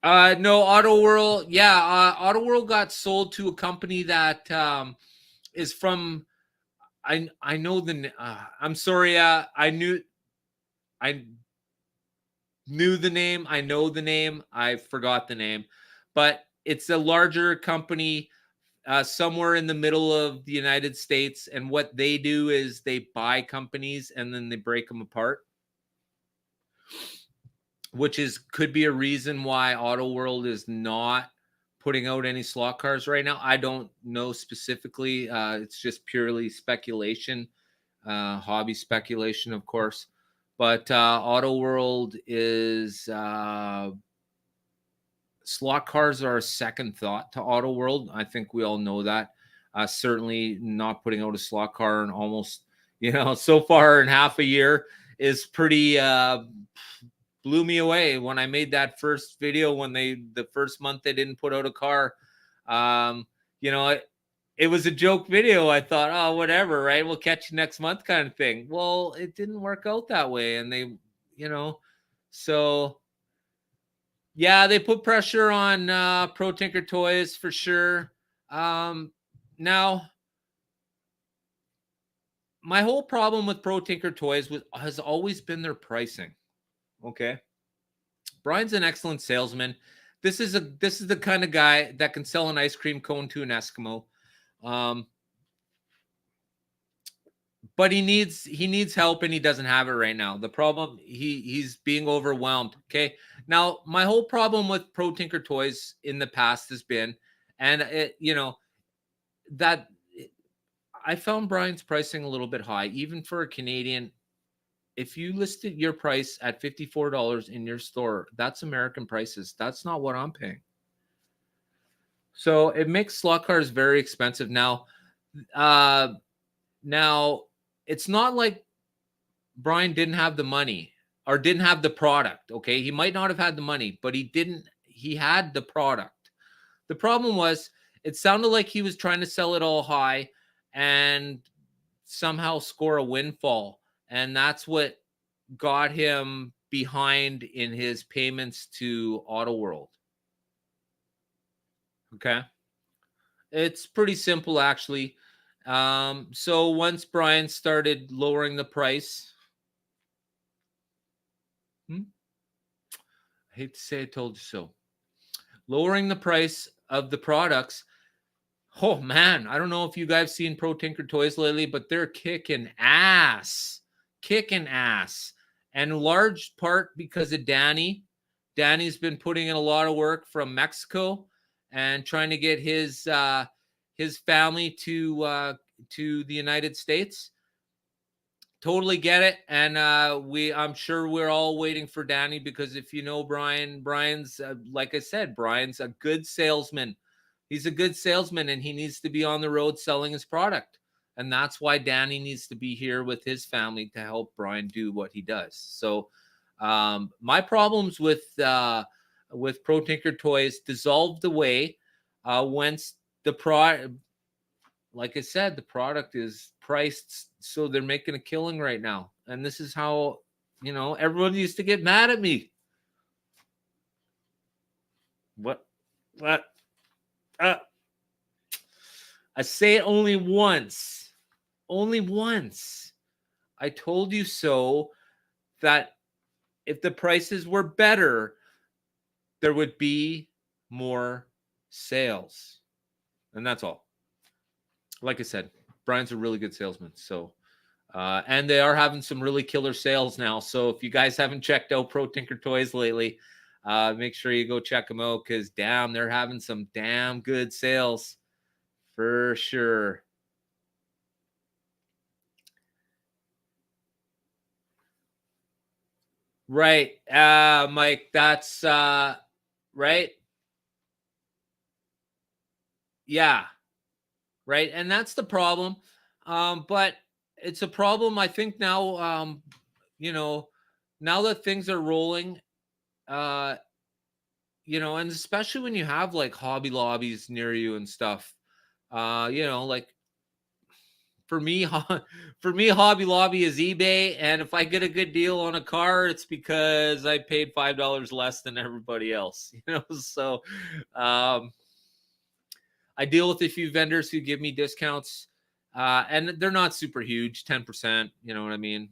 No, Auto World. Yeah, Auto World got sold to a company that is from. I know the. I'm sorry. I knew the name. I know the name. I forgot the name, but it's a larger company somewhere in the middle of the United States. And what they do is they buy companies and then they break them apart, which could be a reason why Auto World is not putting out any slot cars right now. I don't know specifically. It's just purely speculation, hobby speculation, of course. But Auto World is slot cars are a second thought to Auto World. I think we all know that. Certainly not putting out a slot car in almost, so far in half a year is pretty, blew me away when I made that first video, when the first month they didn't put out a car. It was a joke video. I thought, oh, whatever, right? We'll catch you next month kind of thing. Well, it didn't work out that way. And they, so yeah, they put pressure on Pro Tinker Toys for sure. Now, my whole problem with Pro Tinker Toys has always been their pricing. Okay. Brian's an excellent salesman. This is the kind of guy that can sell an ice cream cone to an Eskimo. But he needs help, and he doesn't have it right now. The problem, he's being overwhelmed. Okay. Now, my whole problem with Pro Tinker Toys in the past has been, and that I found Brian's pricing a little bit high, even for a Canadian. If you listed your price at $54 in your store, that's American prices. That's not what I'm paying. So it makes slot cars very expensive. Now, it's not like Brian didn't have the money or didn't have the product. Okay. He might not have had the money, but he had the product. The problem was, it sounded like he was trying to sell it all high and somehow score a windfall. And that's what got him behind in his payments to Auto World. Okay. It's pretty simple, actually. So once Brian started lowering the price, I hate to say I told you so, lowering the price of the products. Oh man, I don't know if you guys seen Pro Tinker Toys lately, but they're kicking ass, and large part because of Danny. Danny's been putting in a lot of work from Mexico and trying to get his family to the United States. Totally get it. And I'm sure we're all waiting for Danny, because if you know Brian's like I said, Brian's a good salesman. He's a good salesman, and he needs to be on the road selling his product. And that's why Danny needs to be here with his family to help Brian do what he does. So my problems with Pro Tinker Toys dissolved away once like I said, the product is priced so they're making a killing right now. And this is how, everyone used to get mad at me. What? I say it only once. I told you so, that if the prices were better, there would be more sales. And that's all. Like I said, Brian's a really good salesman. So, and they are having some really killer sales now. So if you guys haven't checked out Pro Tinker Toys lately, make sure you go check them out, because damn, they're having some damn good sales for sure. Right. Mike, that's right. Yeah. Right. And that's the problem. But it's a problem, I think, now, now that things are rolling, and especially when you have like Hobby Lobbies near you and stuff, like for me, Hobby Lobby is eBay. And if I get a good deal on a car, it's because I paid $5 less than everybody else, so, I deal with a few vendors who give me discounts, and they're not super huge, 10%, you know what I mean?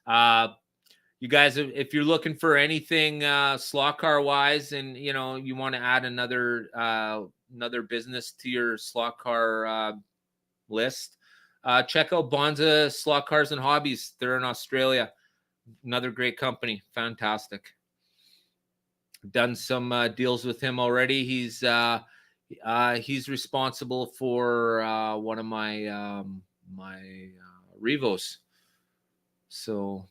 You guys, if you're looking for anything slot car wise, and you want to add another business to your slot car list, check out Bonza Slot Cars and Hobbies. They're in Australia. Another great company. Fantastic. Done some deals with him already. He's responsible for one of my Revos. So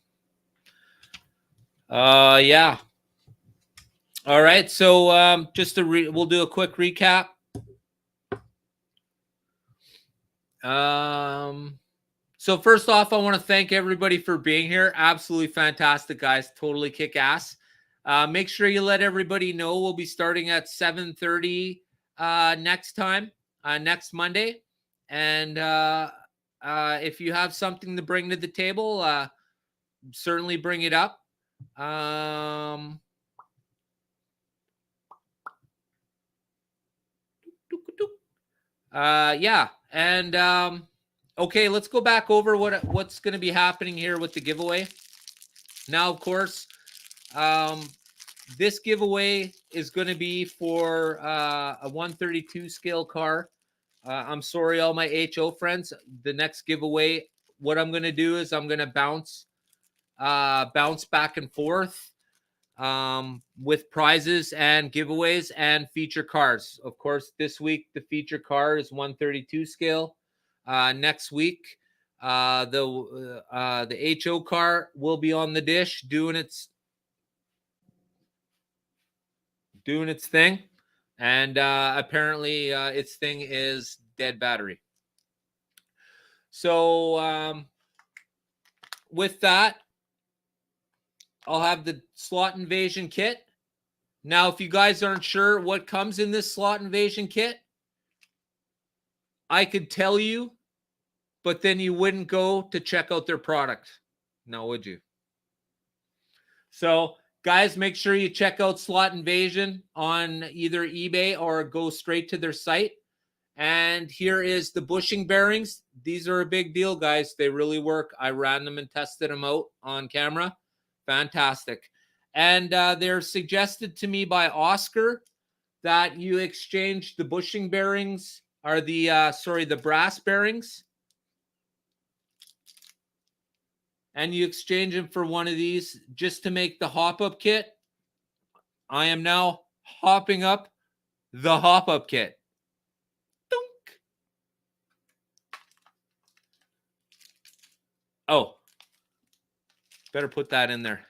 yeah. All right, so just to we'll do a quick recap. So first off, I want to thank everybody for being here. Absolutely fantastic, guys. Totally kick ass. Make sure you let everybody know we'll be starting at 7:30 next time, next Monday. And if you have something to bring to the table, certainly bring it up. Yeah, and okay, let's go back over what's going to be happening here with the giveaway. Now, of course, this giveaway is going to be for a 132 scale car. I'm sorry, all my HO friends. The next giveaway, what I'm going to do is I'm going to bounce back and forth with prizes and giveaways and feature cars. Of course, this week the feature car is 132 scale. Next week, the HO car will be on the dish doing its thing, and apparently its thing is dead battery. So with that, I'll have the slot invasion kit. Now, if you guys aren't sure what comes in this slot invasion kit, I could tell you, but then you wouldn't go to check out their product. Now, would you? So, guys, make sure you check out Slot Invasion on either eBay or go straight to their site. And here is the bushing bearings. These are a big deal, guys. They really work. I ran them and tested them out on camera. Fantastic. And they're suggested to me by Oscar that you exchange the bushing bearings, or the brass bearings, and you exchange them for one of these just to make the hop-up kit. I am now hopping up the hop-up kit. Dunk. Oh, better put that in there.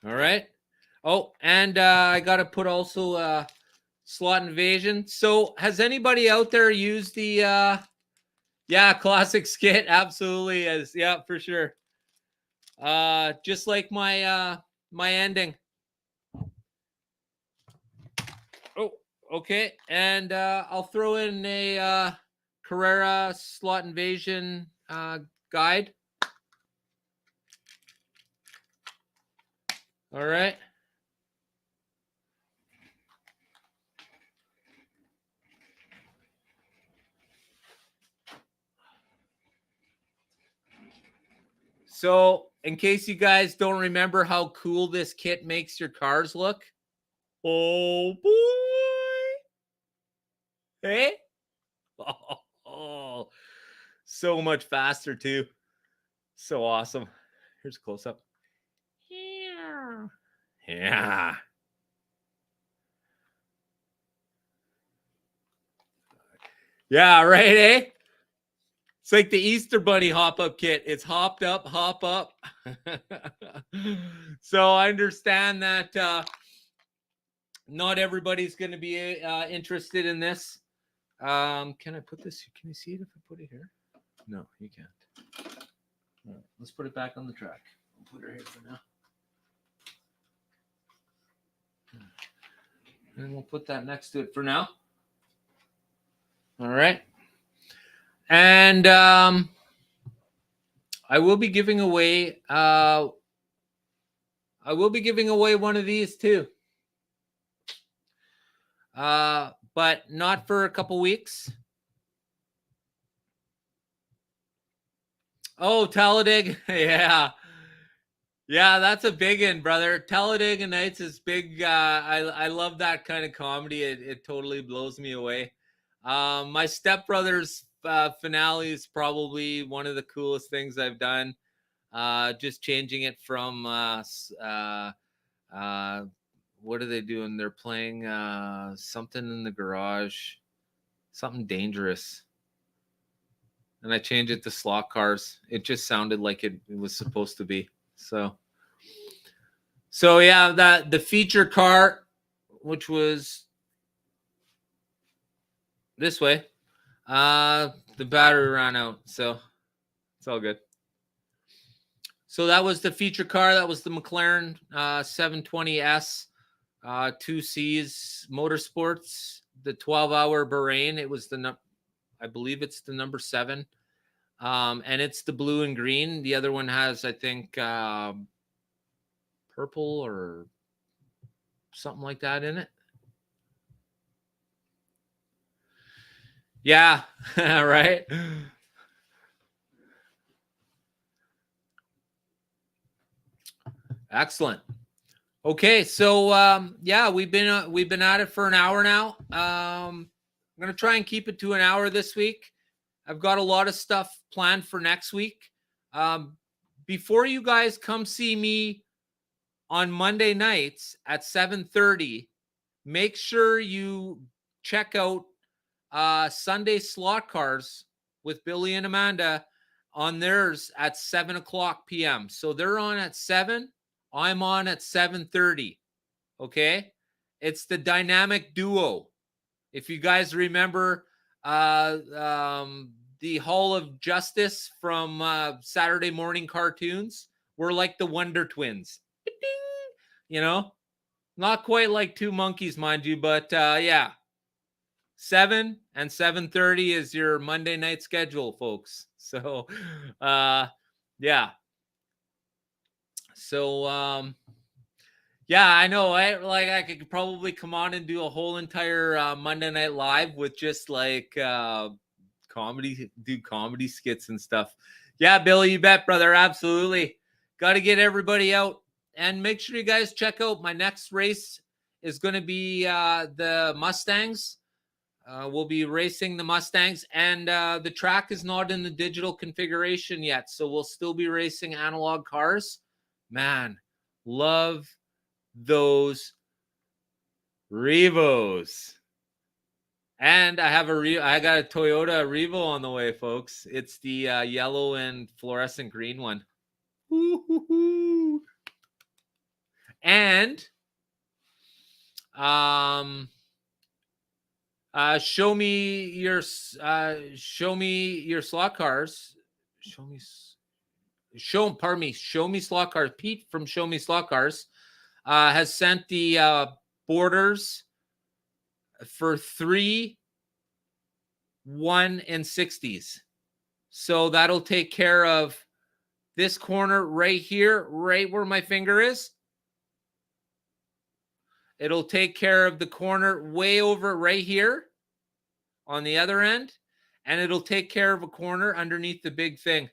All right. Oh, and I got to put also Slot Invasion. So has anybody out there used the classic skit? Absolutely is. Yeah, for sure. Just like my my ending. Oh, okay. And I'll throw in a Carrera Slot Invasion guide. All right. So, in case you guys don't remember how cool this kit makes your cars look, oh boy, hey, oh, so much faster too, so awesome. Here's a close up. Yeah. Yeah, right, eh? It's like the Easter Bunny hop-up kit. It's hopped up, hop up. So I understand that not everybody's going to be interested in this. Can I put this? Can you see it if I put it here? No, you can't. All right, let's put it back on the track. I'll put her here for now. And we'll put that next to it for now. All right. And I will be giving away one of these too. But not for a couple weeks. Oh, Talladega. Yeah. Yeah, that's a big one, brother. Talladega Nights is big. I love that kind of comedy. It totally blows me away. My stepbrother's finale is probably one of the coolest things I've done. Just changing it from what are they doing? They're playing something in the garage, something dangerous. And I changed it to slot cars. It just sounded like it was supposed to be. So, So yeah, the feature car, which was this way, the battery ran out, so it's all good. So that was the feature car. That was the McLaren 720S 2Cs Motorsports, the 12-hour Bahrain. It was I believe it's the number 7. And it's the blue and green. The other one has, I think, purple or something like that in it. Yeah, right. Excellent. Okay, so yeah, we've been at it for an hour now. I'm gonna try and keep it to an hour this week. I've got a lot of stuff planned for next week. Before you guys come see me on Monday nights at 7:30, make sure you check out Sunday Slot Cars with Billy and Amanda on theirs at 7:00 p.m. So they're on at 7. I'm on at 7:30. Okay, it's the dynamic duo. If you guys remember the Hall of Justice from Saturday morning cartoons, we're like the Wonder Twins. You know, not quite like two monkeys, mind you, but yeah. 7 and 7:30 is your Monday night schedule, folks. So yeah. So yeah, I know. I could probably come on and do a whole entire Monday Night Live with just like comedy skits and stuff. Yeah, Billy, you bet, brother. Absolutely. Got to get everybody out. And make sure you guys check out my next race is going to be the Mustangs. We'll be racing the Mustangs, and the track is not in the digital configuration yet, so we'll still be racing analog cars. Man, love those Revos. And I got a Toyota Revo on the way, folks. It's the yellow and fluorescent green one. And show me your slot cars. Show me slot cars. Pete from Show Me Slot Cars has sent the borders for 3, 1, and 60s. So that'll take care of this corner right here, right where my finger is. It'll take care of the corner way over right here on the other end. And it'll take care of a corner underneath the big thing.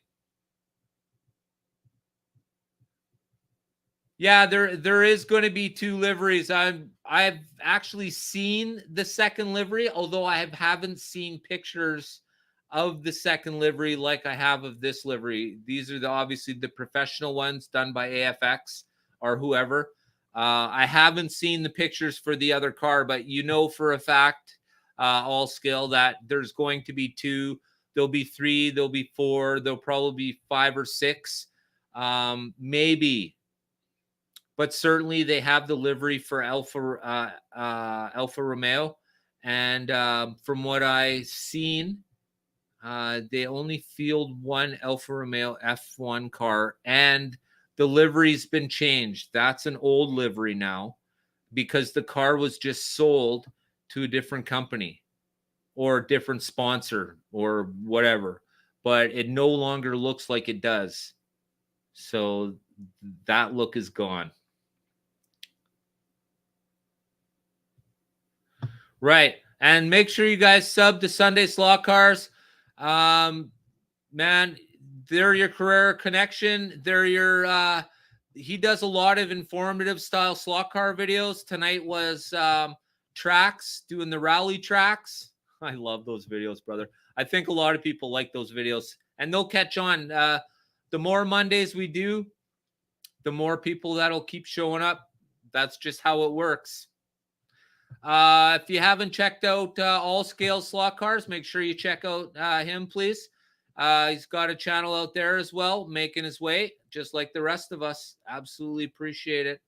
Yeah, there is going to be 2 liveries. I've actually seen the second livery, although I haven't seen pictures of the second livery like I have of this livery. These are obviously the professional ones done by AFX or whoever. I haven't seen the pictures for the other car, but you know for a fact, all skill, that there's going to be 2. There'll be 3. There'll be 4. There'll probably be 5 or 6, maybe. But certainly they have the livery for Alfa Romeo. And from what I've seen, they only field 1 Alfa Romeo F1 car. And the livery's been changed. That's an old livery now because the car was just sold to a different company or a different sponsor or whatever. But it no longer looks like it does. So that look is gone. Right. And make sure you guys sub to Sunday Slot Cars. Man, they're your Carrera connection. They're your he does a lot of informative style slot car videos. Tonight was tracks, doing the rally tracks. I love those videos, brother. I think a lot of people like those videos, and they'll catch on. The more Mondays we do, the more people that'll keep showing up. That's just how it works. If you haven't checked out All Scale Slot Cars, make sure you check out him, please. He's got a channel out there as well, making his way, just like the rest of us. Absolutely appreciate it.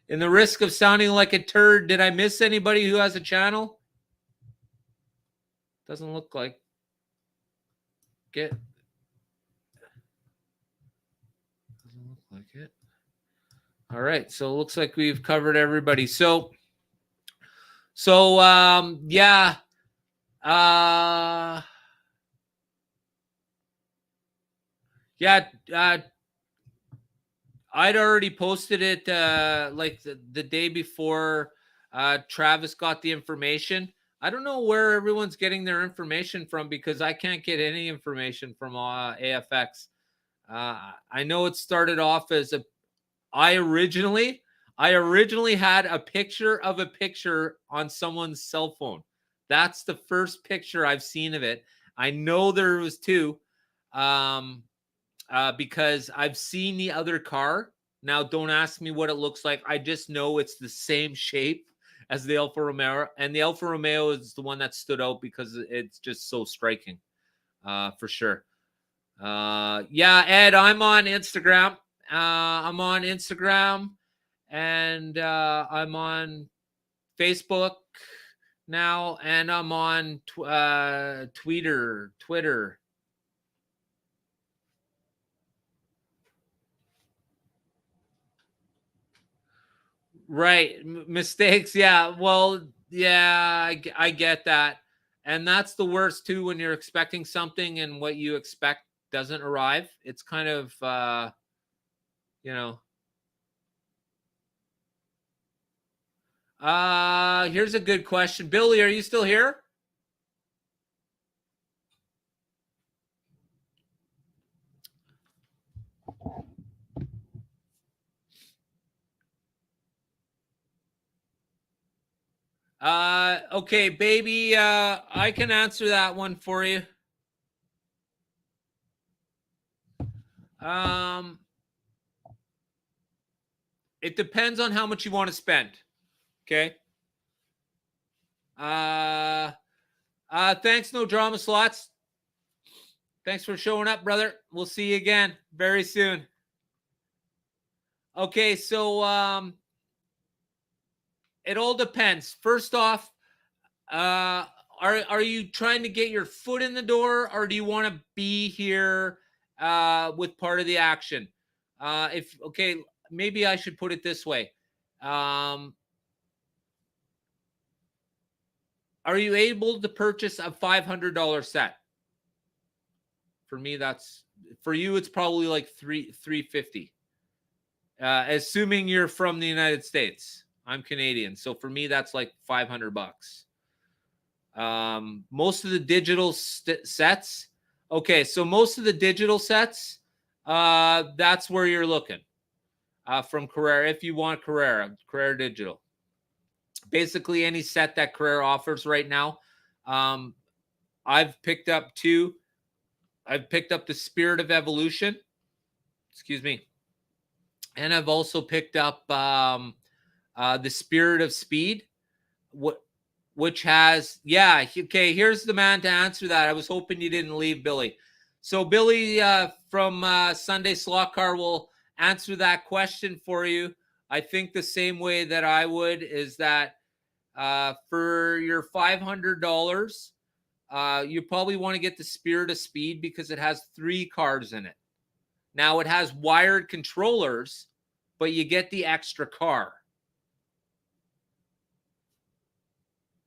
In the risk of sounding like a turd, did I miss anybody who has a channel? Doesn't look like it. Doesn't look like it. All right, so it looks like we've covered everybody. So yeah. I'd already posted it like the day before Travis got the information. I don't know where everyone's getting their information from because I can't get any information from AFX. I know it started off as I originally had a picture of a picture on someone's cell phone. That's the first picture I've seen of it. I know there was two. Because I've seen the other car. Now, don't ask me what it looks like. I just know it's the same shape as the Alfa Romeo. And the Alfa Romeo is the one that stood out because it's just so striking, for sure. Yeah, Ed, I'm on Instagram. And I'm on Facebook now, and I'm on Twitter. Right. Mistakes. Yeah. Well, yeah, I get that. And that's the worst too when you're expecting something and what you expect doesn't arrive. It's kind of, you know. Here's a good question. Billy, are you still here? Okay, baby, I can answer that one for you. It depends on how much you want to spend. Okay. Thanks, No Drama Slots. Thanks for showing up, brother. We'll see you again very soon. Okay, so it all depends. First off, are you trying to get your foot in the door, or do you want to be here with part of the action? Maybe I should put it this way. Are you able to purchase a $500 set? For me, for you. It's probably like $350. Assuming you're from the United States. I'm Canadian, so for me that's like $500. Most of the digital sets. Okay, so most of the digital sets, that's where you're looking. From Carrera, if you want Carrera Digital. Basically, any set that Carrera offers right now. I've picked up two. I've picked up the Spirit of Evolution. Excuse me. And I've also picked up the Spirit of Speed. Which has, yeah, okay, here's the man to answer that. I was hoping you didn't leave, Billy. So Billy from Sunday Slot Car will answer that question for you. I think the same way that I would is that for your $500, you probably want to get the Spirit of Speed because it has 3 cars in it. Now, it has wired controllers, but you get the extra car.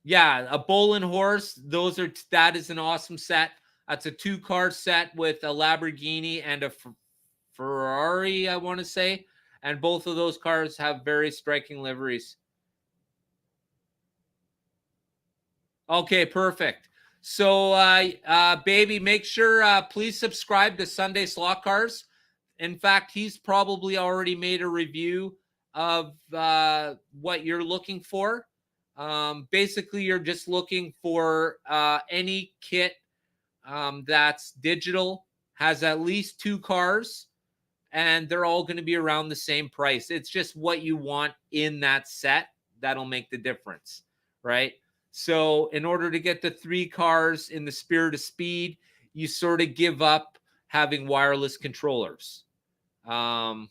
Yeah, a Bull and Horse. That is an awesome set. That's a 2-car set with a Lamborghini and a Ferrari, I want to say. And both of those cars have very striking liveries. Okay, perfect. So, baby, make sure, please subscribe to Sunday Slot Cars. In fact, he's probably already made a review of what you're looking for. Basically, you're just looking for any kit that's digital, has at least 2 cars, and they're all going to be around the same price. It's just what you want in that set that'll make the difference, right? So in order to get the 3 cars in the Spirit of Speed, you sort of give up having wireless controllers. I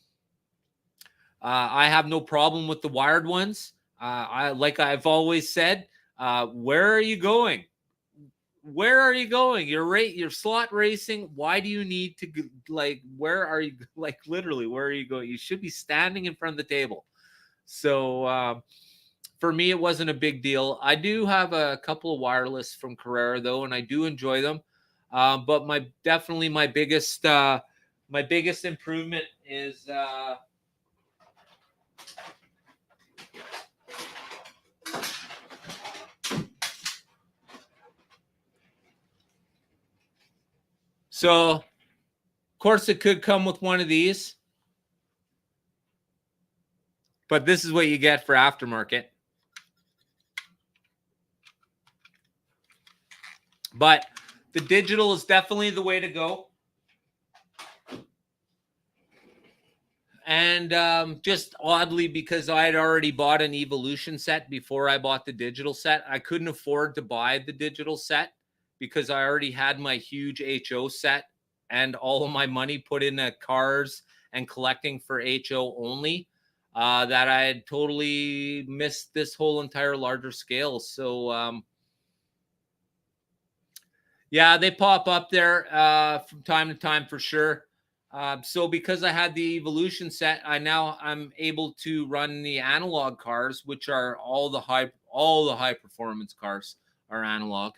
have no problem with the wired ones. Like I've always said, where are you going? Where are you going? You're slot racing. Why do you need to, like, where are you, like, literally, where are you going? You should be standing in front of the table. So for me, it wasn't a big deal. I do have a couple of wireless from Carrera though, and I do enjoy them. But my biggest improvement is so, of course, it could come with one of these, but this is what you get for aftermarket. But the digital is definitely the way to go. And just oddly, because I had already bought an Evolution set before I bought the digital set, I couldn't afford to buy the digital set because I already had my huge HO set and all of my money put into cars and collecting for HO only, that I had totally missed this whole entire larger scale. So, yeah, they pop up there from time to time for sure. So because I had the Evolution set, I'm able to run the analog cars, which are all the high performance cars are analog.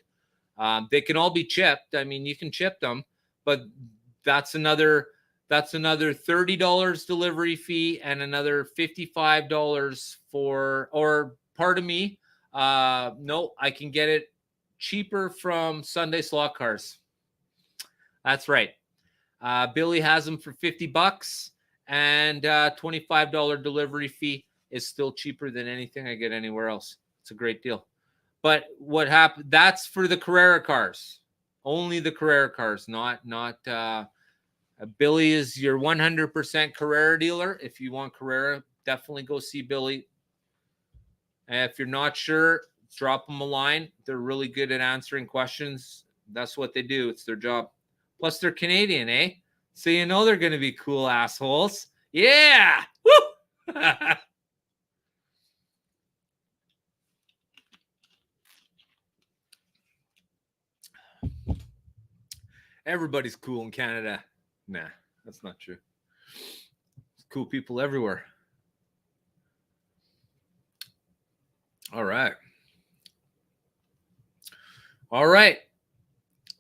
They can all be chipped. I mean, you can chip them, but that's another $30 delivery fee and another $55 no, I can get it cheaper from Sunday Slot Cars. That's right. Billy has them for $50 and $25 delivery fee is still cheaper than anything I get anywhere else. It's a great deal. But what happened? That's for the Carrera cars, only the Carrera cars, not Billy is your 100% Carrera dealer. If you want Carrera, definitely go see Billy. And if you're not sure, drop them a line. They're really good at answering questions. That's what they do. It's their job. Plus, they're Canadian, eh? So you know they're going to be cool assholes. Yeah! Woo! Everybody's cool in Canada. Nah, that's not true. There's cool people everywhere. All right. All right.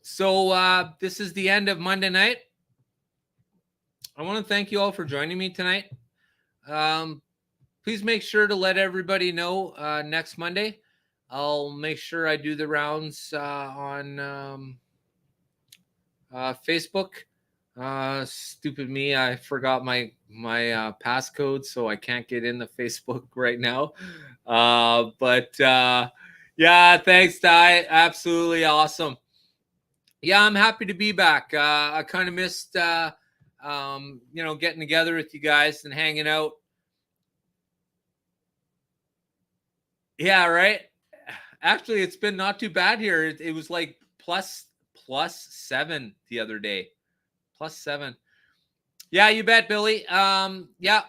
So this is the end of Monday night. I want to thank you all for joining me tonight. Please make sure to let everybody know next Monday. I'll make sure I do the rounds on Facebook. Stupid me, I forgot my passcode, so I can't get in the Facebook right now. Yeah, thanks, Ty. Absolutely awesome. Yeah, I'm happy to be back. I kind of missed getting together with you guys and hanging out. Yeah, right. Actually, it's been not too bad here. It was like plus 7 the other day. +7. Yeah, you bet, Billy. Yeah.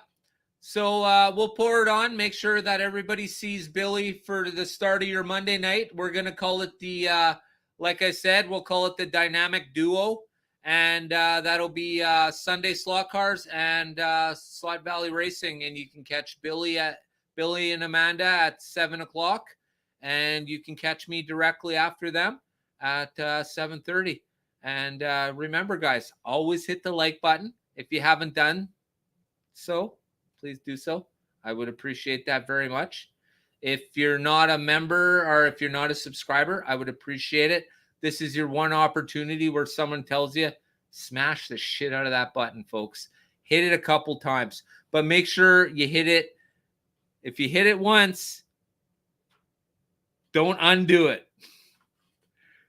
So we'll pour it on. Make sure that everybody sees Billy for the start of your Monday night. We're going to call it like I said, we'll call it the Dynamic Duo. And that'll be Sunday Slot Cars and Slot Valley Racing. And you can catch Billy and Amanda at 7 o'clock. And you can catch me directly after them at 7:30. And remember, guys, always hit the like button. If you haven't done so, please do so. I would appreciate that very much. If you're not a member or if you're not a subscriber, I would appreciate it. This is your one opportunity where someone tells you, smash the shit out of that button, folks. Hit it a couple times, but make sure you hit it. If you hit it once, don't undo it.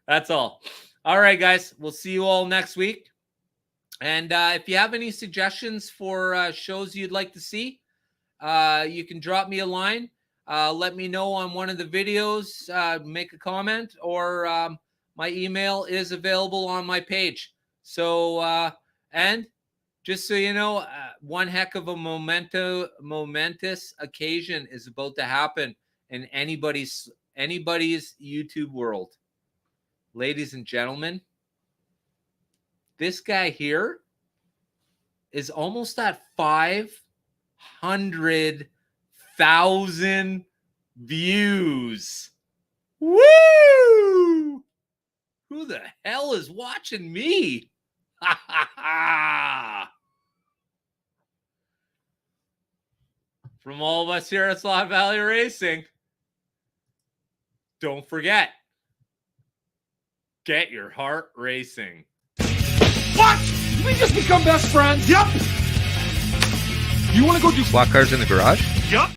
That's all. All right, guys. We'll see you all next week. And if you have any suggestions for shows you'd like to see, you can drop me a line. Let me know on one of the videos. Make a comment, or my email is available on my page. So, and just so you know, one heck of a momentous occasion is about to happen in anybody's YouTube world. Ladies and gentlemen, this guy here is almost at 500,000 views. Woo! Who the hell is watching me? Ha ha ha! From all of us here at Slot Valley Racing, don't forget, get your heart racing. What? Did we just become best friends? Yup. You want to go do Slot cars in the garage? Yup.